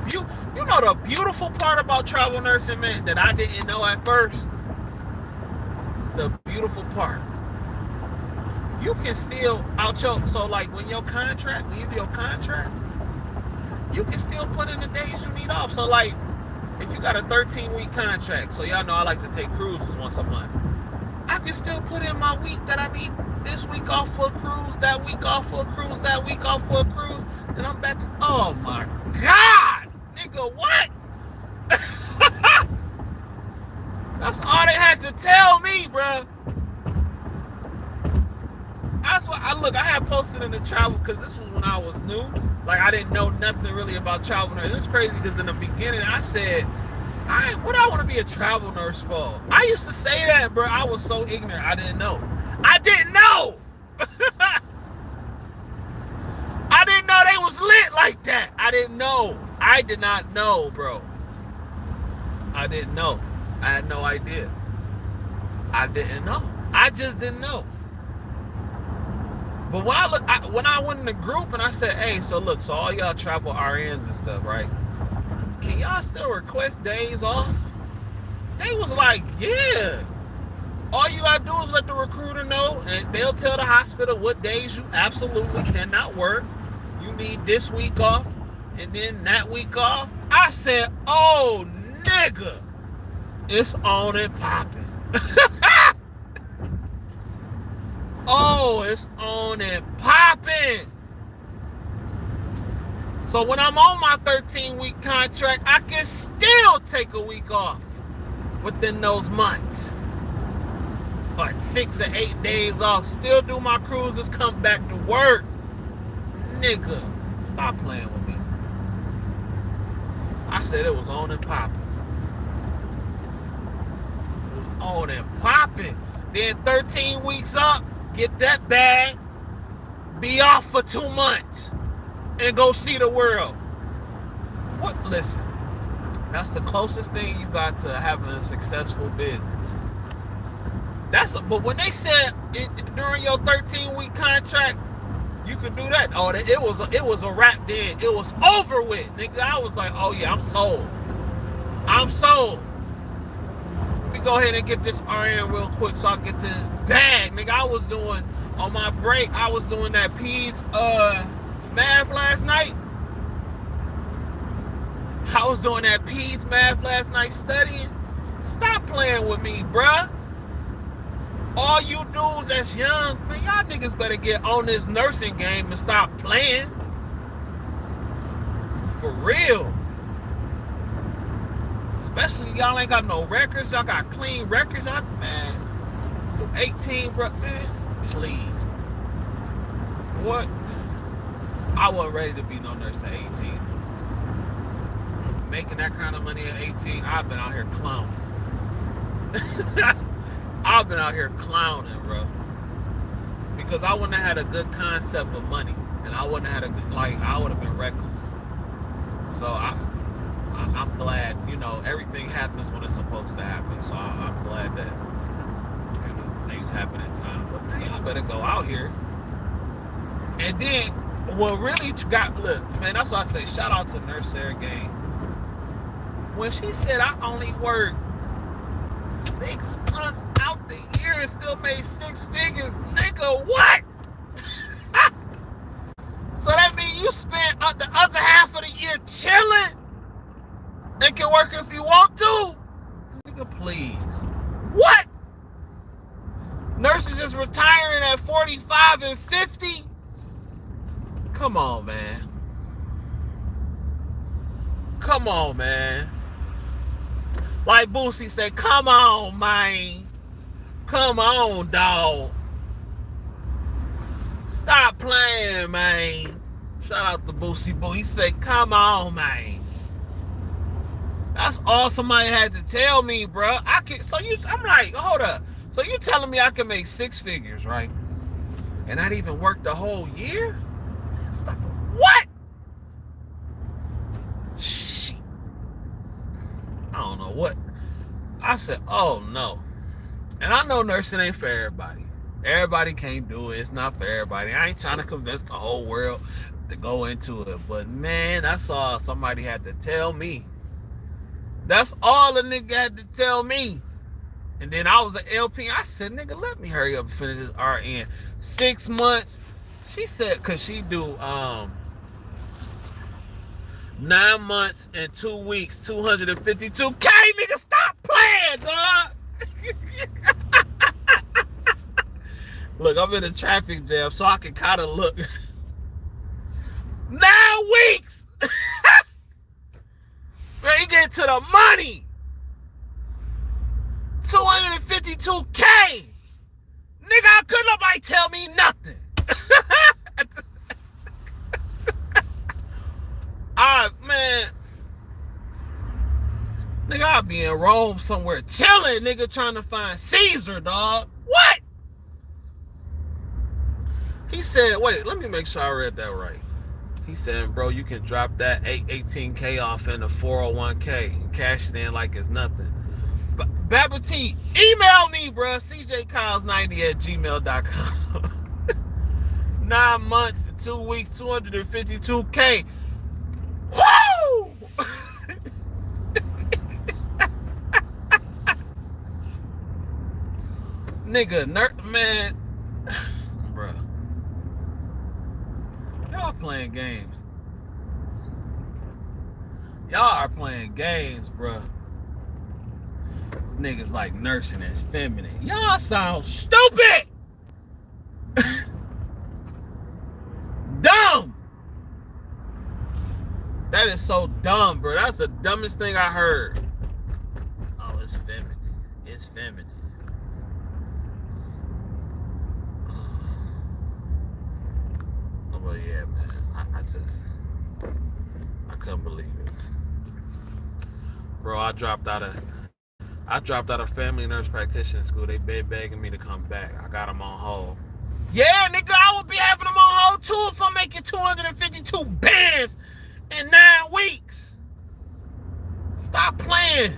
beautiful part about travel nursing, man, that I didn't know at first. The beautiful part, you can still so like when you do your contract, you can still put in the days you need off. So like, if you got a 13-week contract, so y'all know I like to take cruises once a month, I can still put in my week that I need this week off for a cruise, that week off for a cruise, that week off for a cruise, and I'm back to, oh my God, nigga, what? That's all they had to tell me, bro. That's what I had posted in the travel, because this was when I was new. Like, I didn't know nothing really about travel nurse. It's crazy because in the beginning I said, what I want to be a travel nurse for? I used to say that, bro. I was so ignorant. I didn't know. I didn't know they was lit like that. I didn't know. I did not know, bro. I didn't know. I had no idea. I didn't know. I just didn't know. But when I went in the group and I said, hey, so look, so all y'all travel RNs and stuff, right? Can y'all still request days off? They was like, yeah. All you gotta do is let the recruiter know, and they'll tell the hospital what days you absolutely cannot work. You need this week off, and then that week off. I said, oh, nigga, it's on and popping. Oh, it's on and popping. So when I'm on my 13-week contract, I can still take a week off within those months. Or 6 or 8 days off, still do my cruises, come back to work. Nigga, stop playing with me. I said it was on and popping. It was on and popping. Then 13 weeks up, get that bag, be off for 2 months, and go see the world. What? Listen, that's the closest thing you got to having a successful business. But when they said during your 13-week contract, you could do that. Oh, it was a wrap then. It was over with, nigga. I was like, oh yeah, I'm sold. I'm sold. Let me go ahead and get this RN real quick so I can get to this bag, nigga. I was doing on my break. I was doing that peds math last night. I was doing that peds math last night studying. Stop playing with me, bruh. All you dudes that's young, man, y'all niggas better get on this nursing game and stop playing. For real. Especially y'all ain't got no records. Y'all got clean records. Man, 18, bro, man, please. What? I wasn't ready to be no nurse at 18. Making that kind of money at 18, I've been out here clowning. I've been out here clowning, bro. Because I wouldn't have had a good concept of money. And I wouldn't have had I would have been reckless. So I'm glad, everything happens when it's supposed to happen. So I'm glad that, things happen in time. But man, y'all better go out here. And then, what really look, man, that's why I say, shout out to Nurse Sarah Game. When she said I only worked 6 months out the year and still made 6 figures, nigga, what? So that means you spent the other half of the year chilling and can work if you want to? Nigga, please. What? Nurses is retiring at 45 and 50? Come on, man. Come on, man. Like Boosie said, come on, man. Come on, dog. Stop playing, man. Shout out to Boosie Boo. He said, come on, man. That's all somebody had to tell me, bro. I'm like, hold up. So you telling me I can make 6 figures, right? And not even work the whole year? Stop. What? Shit. I don't know what. I said, oh no. And I know nursing ain't for everybody. Everybody can't do it. It's not for everybody. I ain't trying to convince the whole world to go into it. But man, that's all somebody had to tell me. That's all the nigga had to tell me. And then I was an LP. I said, nigga, let me hurry up and finish this RN. 6 months. She said, cause she do 9 months and 2 weeks, 252K. Nigga, stop playing, dog. Look, I'm in a traffic jam, so I can kind of look. 9 weeks. Man, you get to the money. 252K. Nigga, how could nobody tell me nothing? Man. Nigga, I'll be in Rome somewhere chilling, nigga, trying to find Caesar, dog. What? He said, wait, let me make sure I read that right. He said, bro, you can drop that 18K off in a 401K and cash it in like it's nothing. But Baba T, email me, bro. cjkyles90@gmail.com. 9 months and 2 weeks, 252K. Woo! Nigga, man. Bruh. Y'all playing games. Y'all are playing games, bruh. Niggas like nursing as feminine. Y'all sound stupid. Dumb. That is so dumb, bro. That's the dumbest thing I heard. Oh, it's feminine. It's feminine. Oh, well, yeah, man. I couldn't believe it. Bro, I dropped out of family nurse practitioner school. They been begging me to come back. I got them on hold. Yeah, nigga, I would be having them on hold too if I'm making 252 bands in 9 weeks. Stop playing.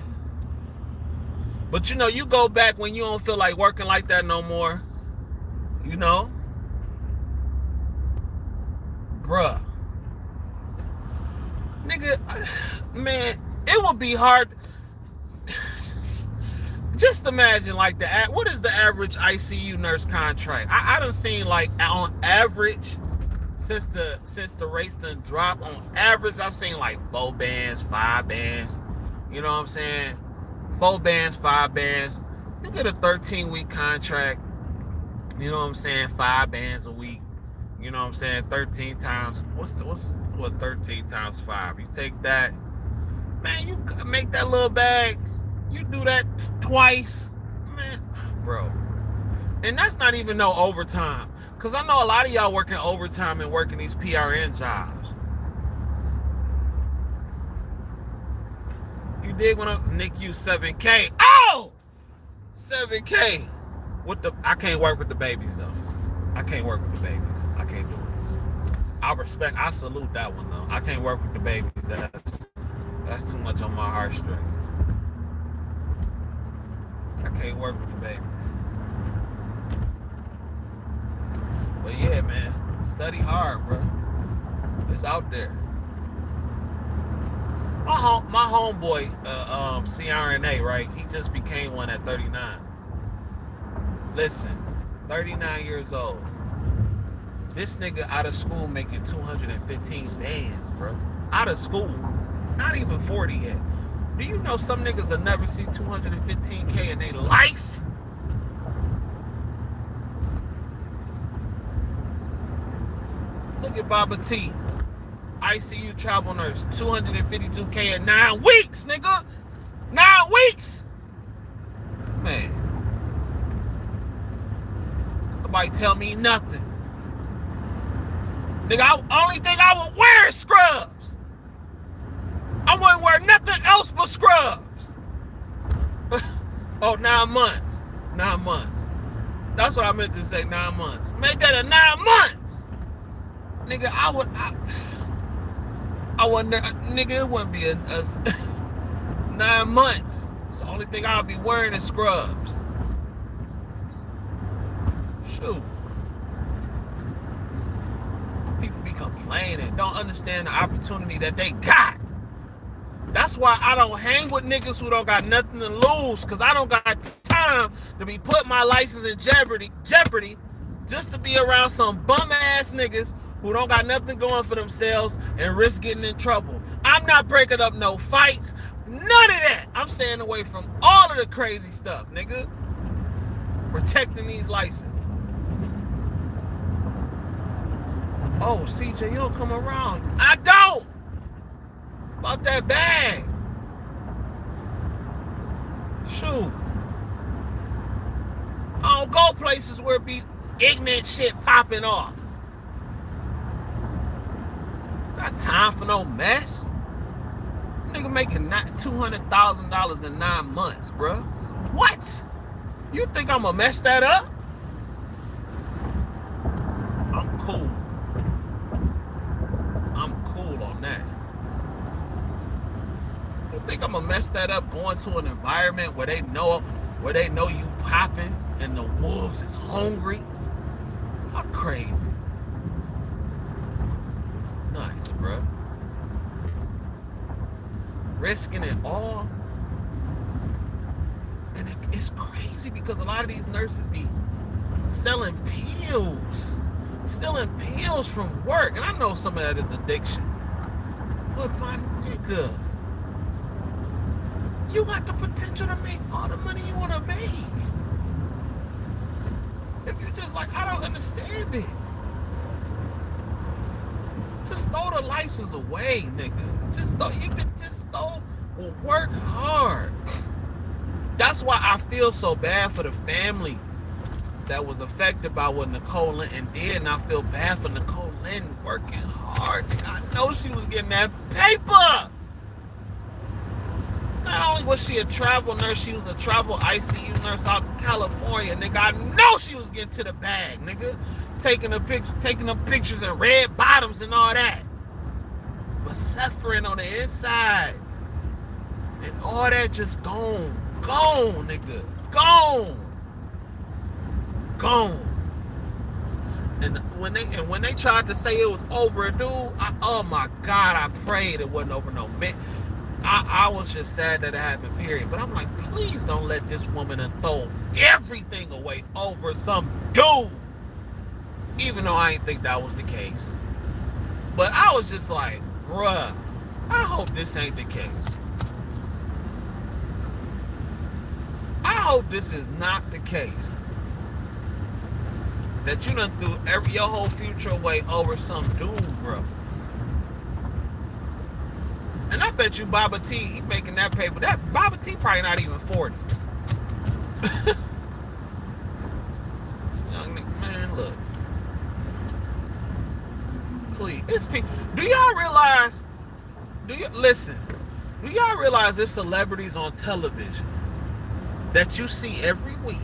But you know, you go back when you don't feel like working like that no more. You know? Bruh. Nigga, man, it would be hard. Just imagine, like, what is the average ICU nurse contract? I done seen, like, on average, since the rates done dropped, on average, I've seen, like, 4 bands, 5 bands. You know what I'm saying? 4 bands, 5 bands. You get a 13-week contract. You know what I'm saying? 5 bands a week. You know what I'm saying? 13 times, what 13 times 5? You take that, man, you make that little bag. You do that twice, man, bro. And that's not even no overtime. Because I know a lot of y'all working overtime and working these PRN jobs. You dig when NICU 7K? Oh! 7K. I can't work with the babies, though. I can't work with the babies. I can't do it. I salute that one, though. I can't work with the babies. That's too much on my heartstrings. I can't work with the babies. But yeah, man, study hard, bro. It's out there. My homeboy, CRNA, right? He just became one at 39. Listen, 39 years old. This nigga out of school making 215 bands, bro. Out of school. Not even 40 yet. Do you know some niggas will never see 215K in their life? Look at Baba T. ICU travel nurse. 252K in 9 weeks, nigga. 9 weeks? Man. Nobody tell me nothing. Nigga, only thing I would wear is scrubs. I wouldn't wear nothing else but scrubs. Oh, 9 months. 9 months. That's what I meant to say, 9 months. Make that a 9 months. Nigga, I wouldn't, nigga, it wouldn't be a 9 months. It's the only thing I'll be wearing is scrubs. Shoot. People be complaining, don't understand the opportunity that they got. That's why I don't hang with niggas who don't got nothing to lose, because I don't got time to be putting my license in jeopardy just to be around some bum ass niggas who don't got nothing going for themselves and risk getting in trouble. I'm not breaking up no fights, none of that. I'm staying away from all of the crazy stuff, nigga. Protecting these licenses. Oh, CJ, you don't come around. I don't. About that bag. Shoot. I don't go places where it be ignorant shit popping off. Got time for no mess. Nigga making $200,000 in 9 months, bro. So what? You think I'm gonna mess that up? I'm cool. I'm cool on that. You think I'm gonna mess that up going to an environment where they know you popping and the wolves is hungry? I'm crazy. Nice, bro. Risking it all. And it's crazy because a lot of these nurses be selling pills, stealing pills from work. And I know some of that is addiction. But my nigga, you got the potential to make all the money you want to make. If you just like, I don't understand it. Just throw the license away, nigga. Just throw, well, work hard. That's why I feel so bad for the family that was affected by what Nicole Linton did, and I feel bad for Nicole Linton working hard. Nigga, I know she was getting that paper. Not only was she a travel nurse, she was a travel ICU nurse out in California. Nigga, I know she was getting to the bag, nigga. Taking them pictures in red bottoms and all that. But suffering on the inside. And all that just gone. Gone, nigga. Gone. Gone. And when they tried to say it was over, dude, oh my God, I prayed it wasn't over no man. I was just sad that it happened, period. But I'm like, please don't let this woman throw everything away over some dude. Even though I didn't think that was the case. But I was just like, bruh, I hope this ain't the case. I hope this is not the case. That you done threw your whole future away over some dude, bro. And I bet you Baba T, he making that paper. That Baba T probably not even 40. Young nigga, man, look. Please, it's people. Do y'all realize? Do y'all realize there's celebrities on television that you see every week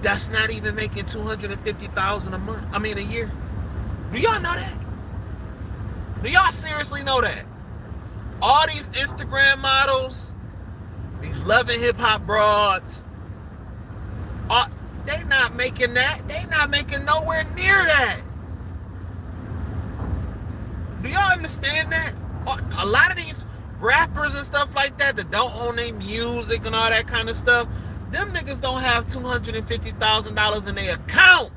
that's not even making $250,000 a month? I mean, a year. Do y'all know that? Do y'all seriously know that? All these Instagram models, these loving hip hop broads, they not making that. They not making nowhere near that. Do y'all understand that? A lot of these rappers and stuff like that don't own their music and all that kind of stuff, them niggas don't have $250,000 in their account.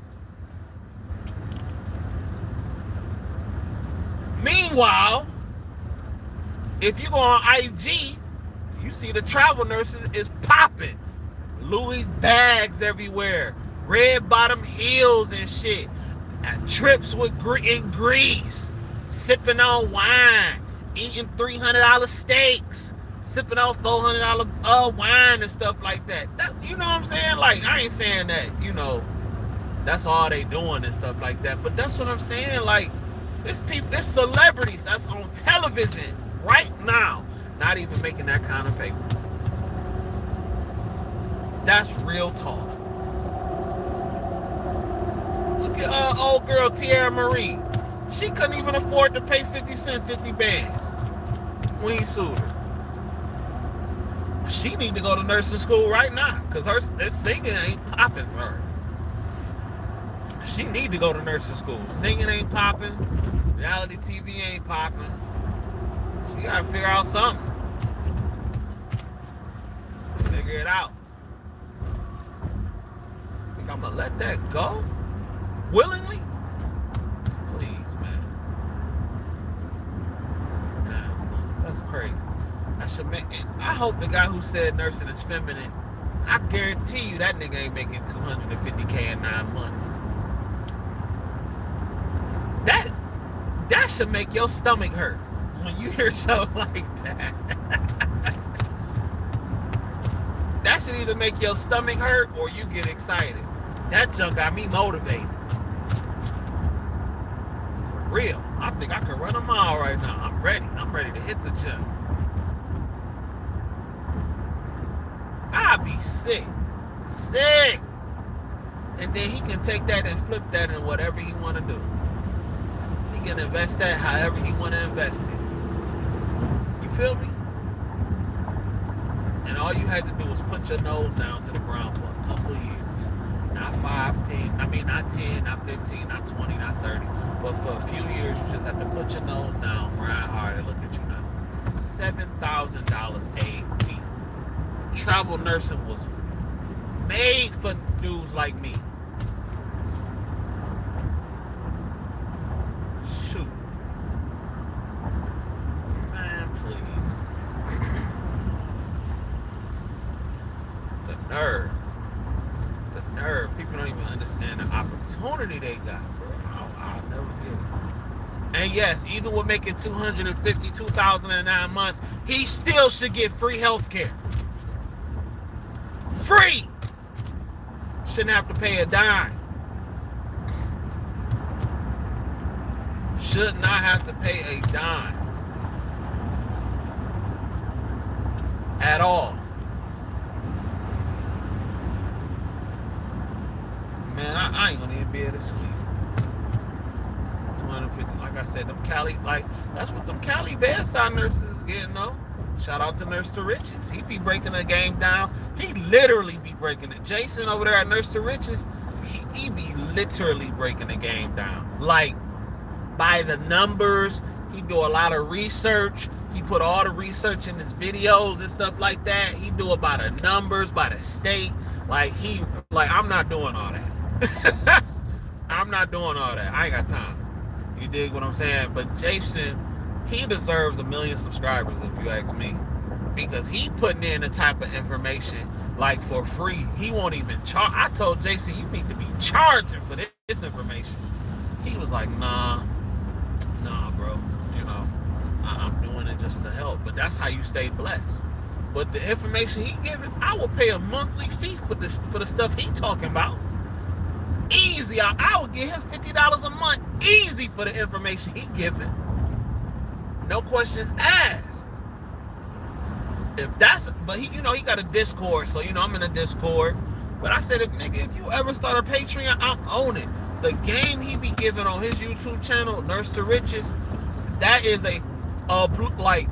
Meanwhile, if you go on IG, you see the travel nurses is popping. Louis bags everywhere. Red bottom heels and shit. Trips in Greece. Sipping on wine. Eating $300 steaks. sipping out $400 wine and stuff like that. You know what I'm saying? Like, I ain't saying that, that's all they doing and stuff like that. But that's what I'm saying. Like, there's celebrities that's on television right now, not even making that kind of paper. That's real talk. Look at old girl Tierra Marie. She couldn't even afford to pay 50 Cent 50 bands when he sued her. She need to go to nursing school right now, because her singing ain't popping for her. She need to go to nursing school. Singing ain't popping. Reality TV ain't popping. She gotta figure out something. Figure it out. Think I'm gonna let that go? Willingly? Please, man. 9 months. That's crazy. I hope the guy who said nursing is feminine, I guarantee you that nigga ain't making $250K in 9 months. That should make your stomach hurt when you hear something like that. That should either make your stomach hurt or you get excited. That junk got me motivated. For real. I think I can run a mile right now. I'm ready. I'm ready to hit the gym. I'd be sick. Sick. And then he can take that and flip that in whatever he want to do. He can invest that however he want to invest it. You feel me? And all you had to do was put your nose down to the ground for a couple of years. Not 5, 10, not 10, not 15, not 20, not 30. But for a few years, you just have to put your nose down, grind hard, and look at you now. $7,000 a week. Travel nursing was made for dudes like me. Shoot. Man, please. The nerve. People don't even understand the opportunity they got, bro. I'll never get it. And yes, even with making $252,000 in 9 months, he still should get free health care. Free! Shouldn't have to pay a dime. Should not have to pay a dime. At all. Man, I ain't gonna even be able to sleep. 250, like I said, them Cali, that's what them Cali bedside nurses is getting, though. Shout out to Nurse to Riches. He be breaking the game down. He literally be breaking it. Jason over there at Nurse to Riches, he be literally breaking the game down. Like, by the numbers, he do a lot of research. He put all the research in his videos and stuff like that. He do it by the numbers, by the state. I'm not doing all that. I'm not doing all that. I ain't got time. You dig what I'm saying? But Jason, he deserves 1 million subscribers if you ask me, because he putting in the type of information for free. He won't even charge. I told Jason, you need to be charging for this information. He was like, nah, bro. I'm doing it just to help. But that's how you stay blessed. But the information he giving, I will pay a monthly fee for the stuff he talking about. Easy. I would give him $50 a month easy for the information he giving. No questions asked. But he got a Discord, so I'm in a Discord. But I said, if you ever start a Patreon, I'm on it. The game he be giving on his YouTube channel, Nurse to Riches, that is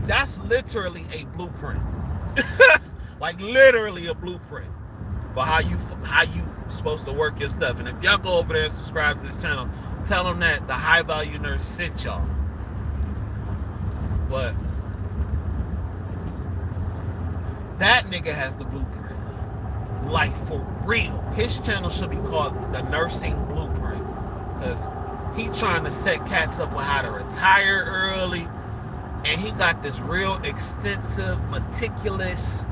that's literally a blueprint. Literally a blueprint for how you supposed to work your stuff. And if y'all go over there and subscribe to this channel, tell them that the High Value Nurse sent y'all. But that nigga has the blueprint. For real. His channel should be called The Nursing Blueprint, because he trying to set cats up with how to retire early. And he got this real extensive, meticulous,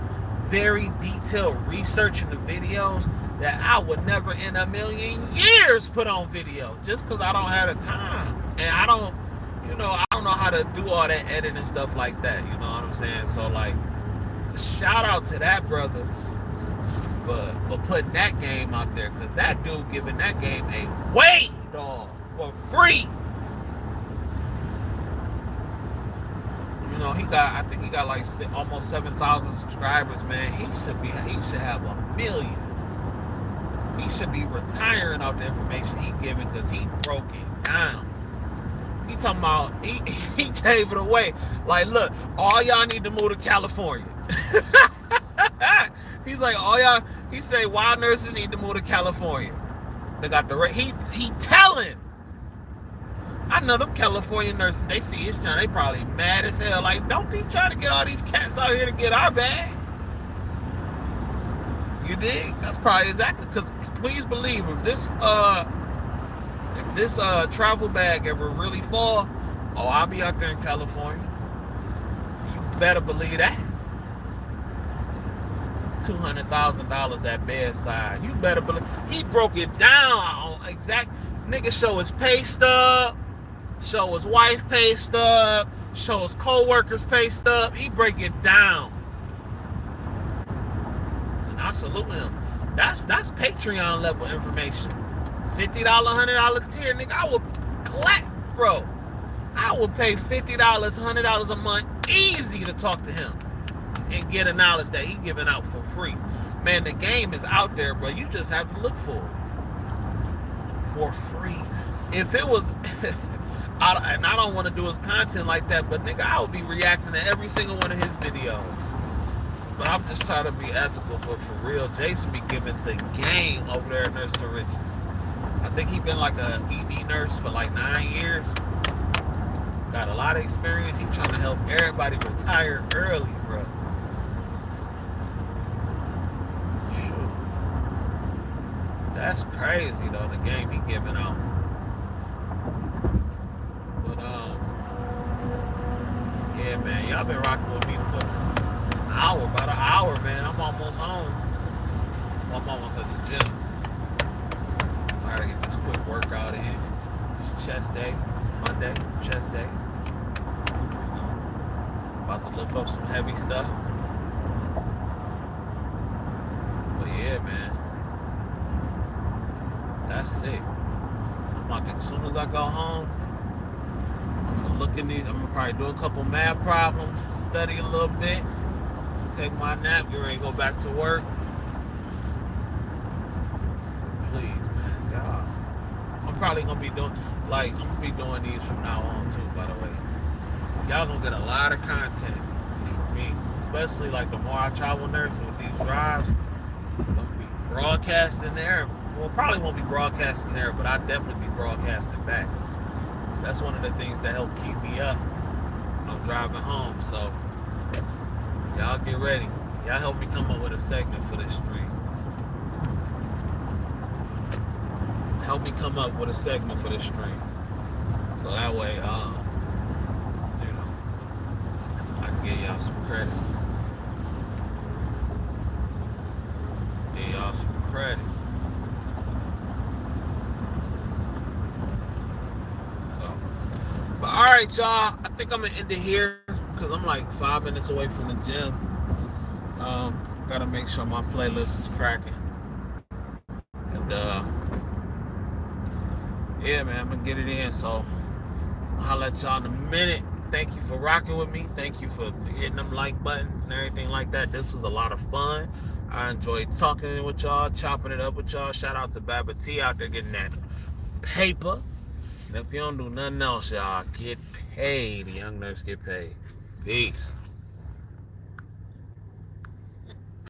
very detailed research in the videos that I would never in a million years put on video, just because I don't have the time. And I don't know how to do all that editing and stuff like that. You know what I'm saying? So shout out to that brother for putting that game out there, because that dude giving that game away, dog, for free. You know, I think he got like almost 7,000 subscribers, man. He should have 1 million. He should be retiring off the information he giving, because he broke it down. He talking about, he gave it away. Like, look, all y'all need to move to California. He's like, he say, wild nurses need to move to California. They got he telling. I know them California nurses, they see his channel, they probably mad as hell. Like, don't be trying to get all these cats out here to get our bag. You dig? That's probably exactly, because please believe, if this travel bag ever really fall, I'll be out there in California. You better believe that. $200,000 at bedside. You better believe. He broke it down on exact. Nigga show his pay stub, show his wife pay stub, show his co-workers pay stub. He break it down. And I salute him. That's Patreon level information. $50, $100 tier, nigga. I would clap, bro. I would pay $50, $100 a month easy to talk to him and get a knowledge that he giving out for free. Man, the game is out there, bro. You just have to look for it. For free. If it was, and I don't want to do his content like that, but nigga, I would be reacting to every single one of his videos. But I'm just trying to be ethical, but for real, Jason be giving the game over there at Nurse to Riches. I think he been like a ED nurse for like 9 years. Got a lot of experience. He trying to help everybody retire early, bro. That's crazy though, the game he giving out. But yeah, man, y'all been rocking with me for about an hour, man. I'm almost home. I'm almost at the gym. I gotta get this quick workout in. It's chest day, Monday, chest day. About to lift up some heavy stuff. But yeah, man. That's it. I'm about to, as soon as I go home, I'm gonna look in these. I'm gonna probably do a couple math problems, study a little bit, take my nap, get ready to go back to work. Please, man, y'all. I'm probably gonna be doing, I'm gonna be doing these from now on too, by the way. Y'all gonna get a lot of content from me, especially like the more I travel nursing with these drives. I'm gonna be broadcasting there. Well, probably won't be broadcasting there, but I'll definitely be broadcasting back. That's one of the things that help keep me up when I'm driving home. So, y'all get ready. Y'all help me come up with a segment for this stream. Help me come up with a segment for this stream. So that way, you know, I can give y'all some credit. Give y'all some credit. But all right, y'all. I think I'm gonna end it here because I'm like 5 minutes away from the gym. Gotta make sure my playlist is cracking. And yeah, man, I'm gonna get it in. So I'll holler at y'all in a minute. Thank you for rocking with me. Thank you for hitting them like buttons and everything like that. This was a lot of fun. I enjoyed talking with y'all, chopping it up with y'all. Shout out to Baba T out there getting that paper. And if you don't do nothing else, y'all, get paid. The young nurse get paid. Peace.